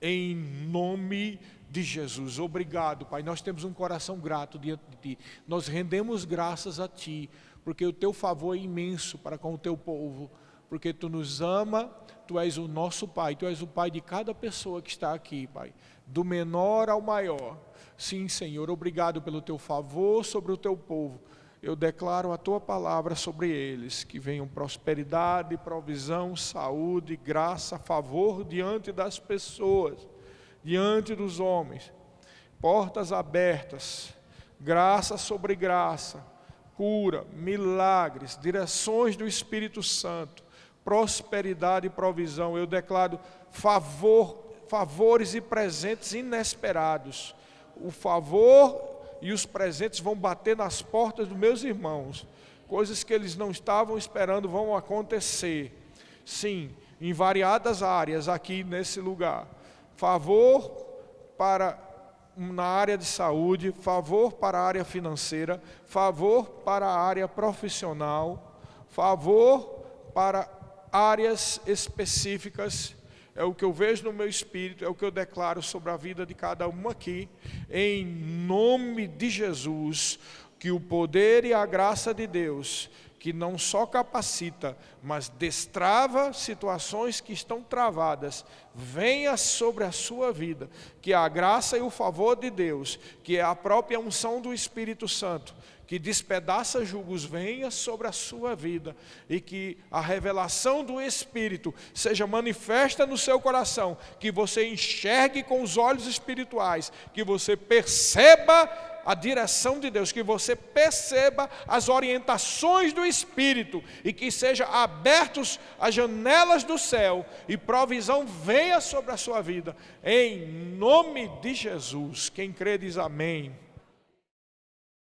em nome de Jesus. Obrigado, Pai, nós temos um coração grato diante de Ti, nós rendemos graças a Ti, porque o Teu favor é imenso para com o Teu povo, porque Tu nos ama, Tu és o nosso Pai, Tu és o Pai de cada pessoa que está aqui, Pai, do menor ao maior. Sim, Senhor, obrigado pelo Teu favor sobre o Teu povo. Eu declaro a Tua palavra sobre eles, que venham prosperidade, provisão, saúde, graça, favor diante das pessoas, diante dos homens, portas abertas, graça sobre graça, cura, milagres, direções do Espírito Santo, prosperidade e provisão. Eu declaro favores e presentes inesperados. O favor e os presentes vão bater nas portas dos meus irmãos. Coisas que eles não estavam esperando vão acontecer. Sim, em variadas áreas aqui nesse lugar. Favor na área de saúde, favor para a área financeira, favor para a área profissional, favor para áreas específicas. É o que eu vejo no meu espírito, é o que eu declaro sobre a vida de cada um aqui, em nome de Jesus, que o poder e a graça de Deus, que não só capacita, mas destrava situações que estão travadas, venha sobre a sua vida, que a graça e o favor de Deus, que é a própria unção do Espírito Santo, que despedaça julgos, venha sobre a sua vida, e que a revelação do Espírito seja manifesta no seu coração, que você enxergue com os olhos espirituais, que você perceba a direção de Deus, que você perceba as orientações do Espírito, e que sejam abertos as janelas do céu, e provisão venha sobre a sua vida, em nome de Jesus. Quem crê diz amém.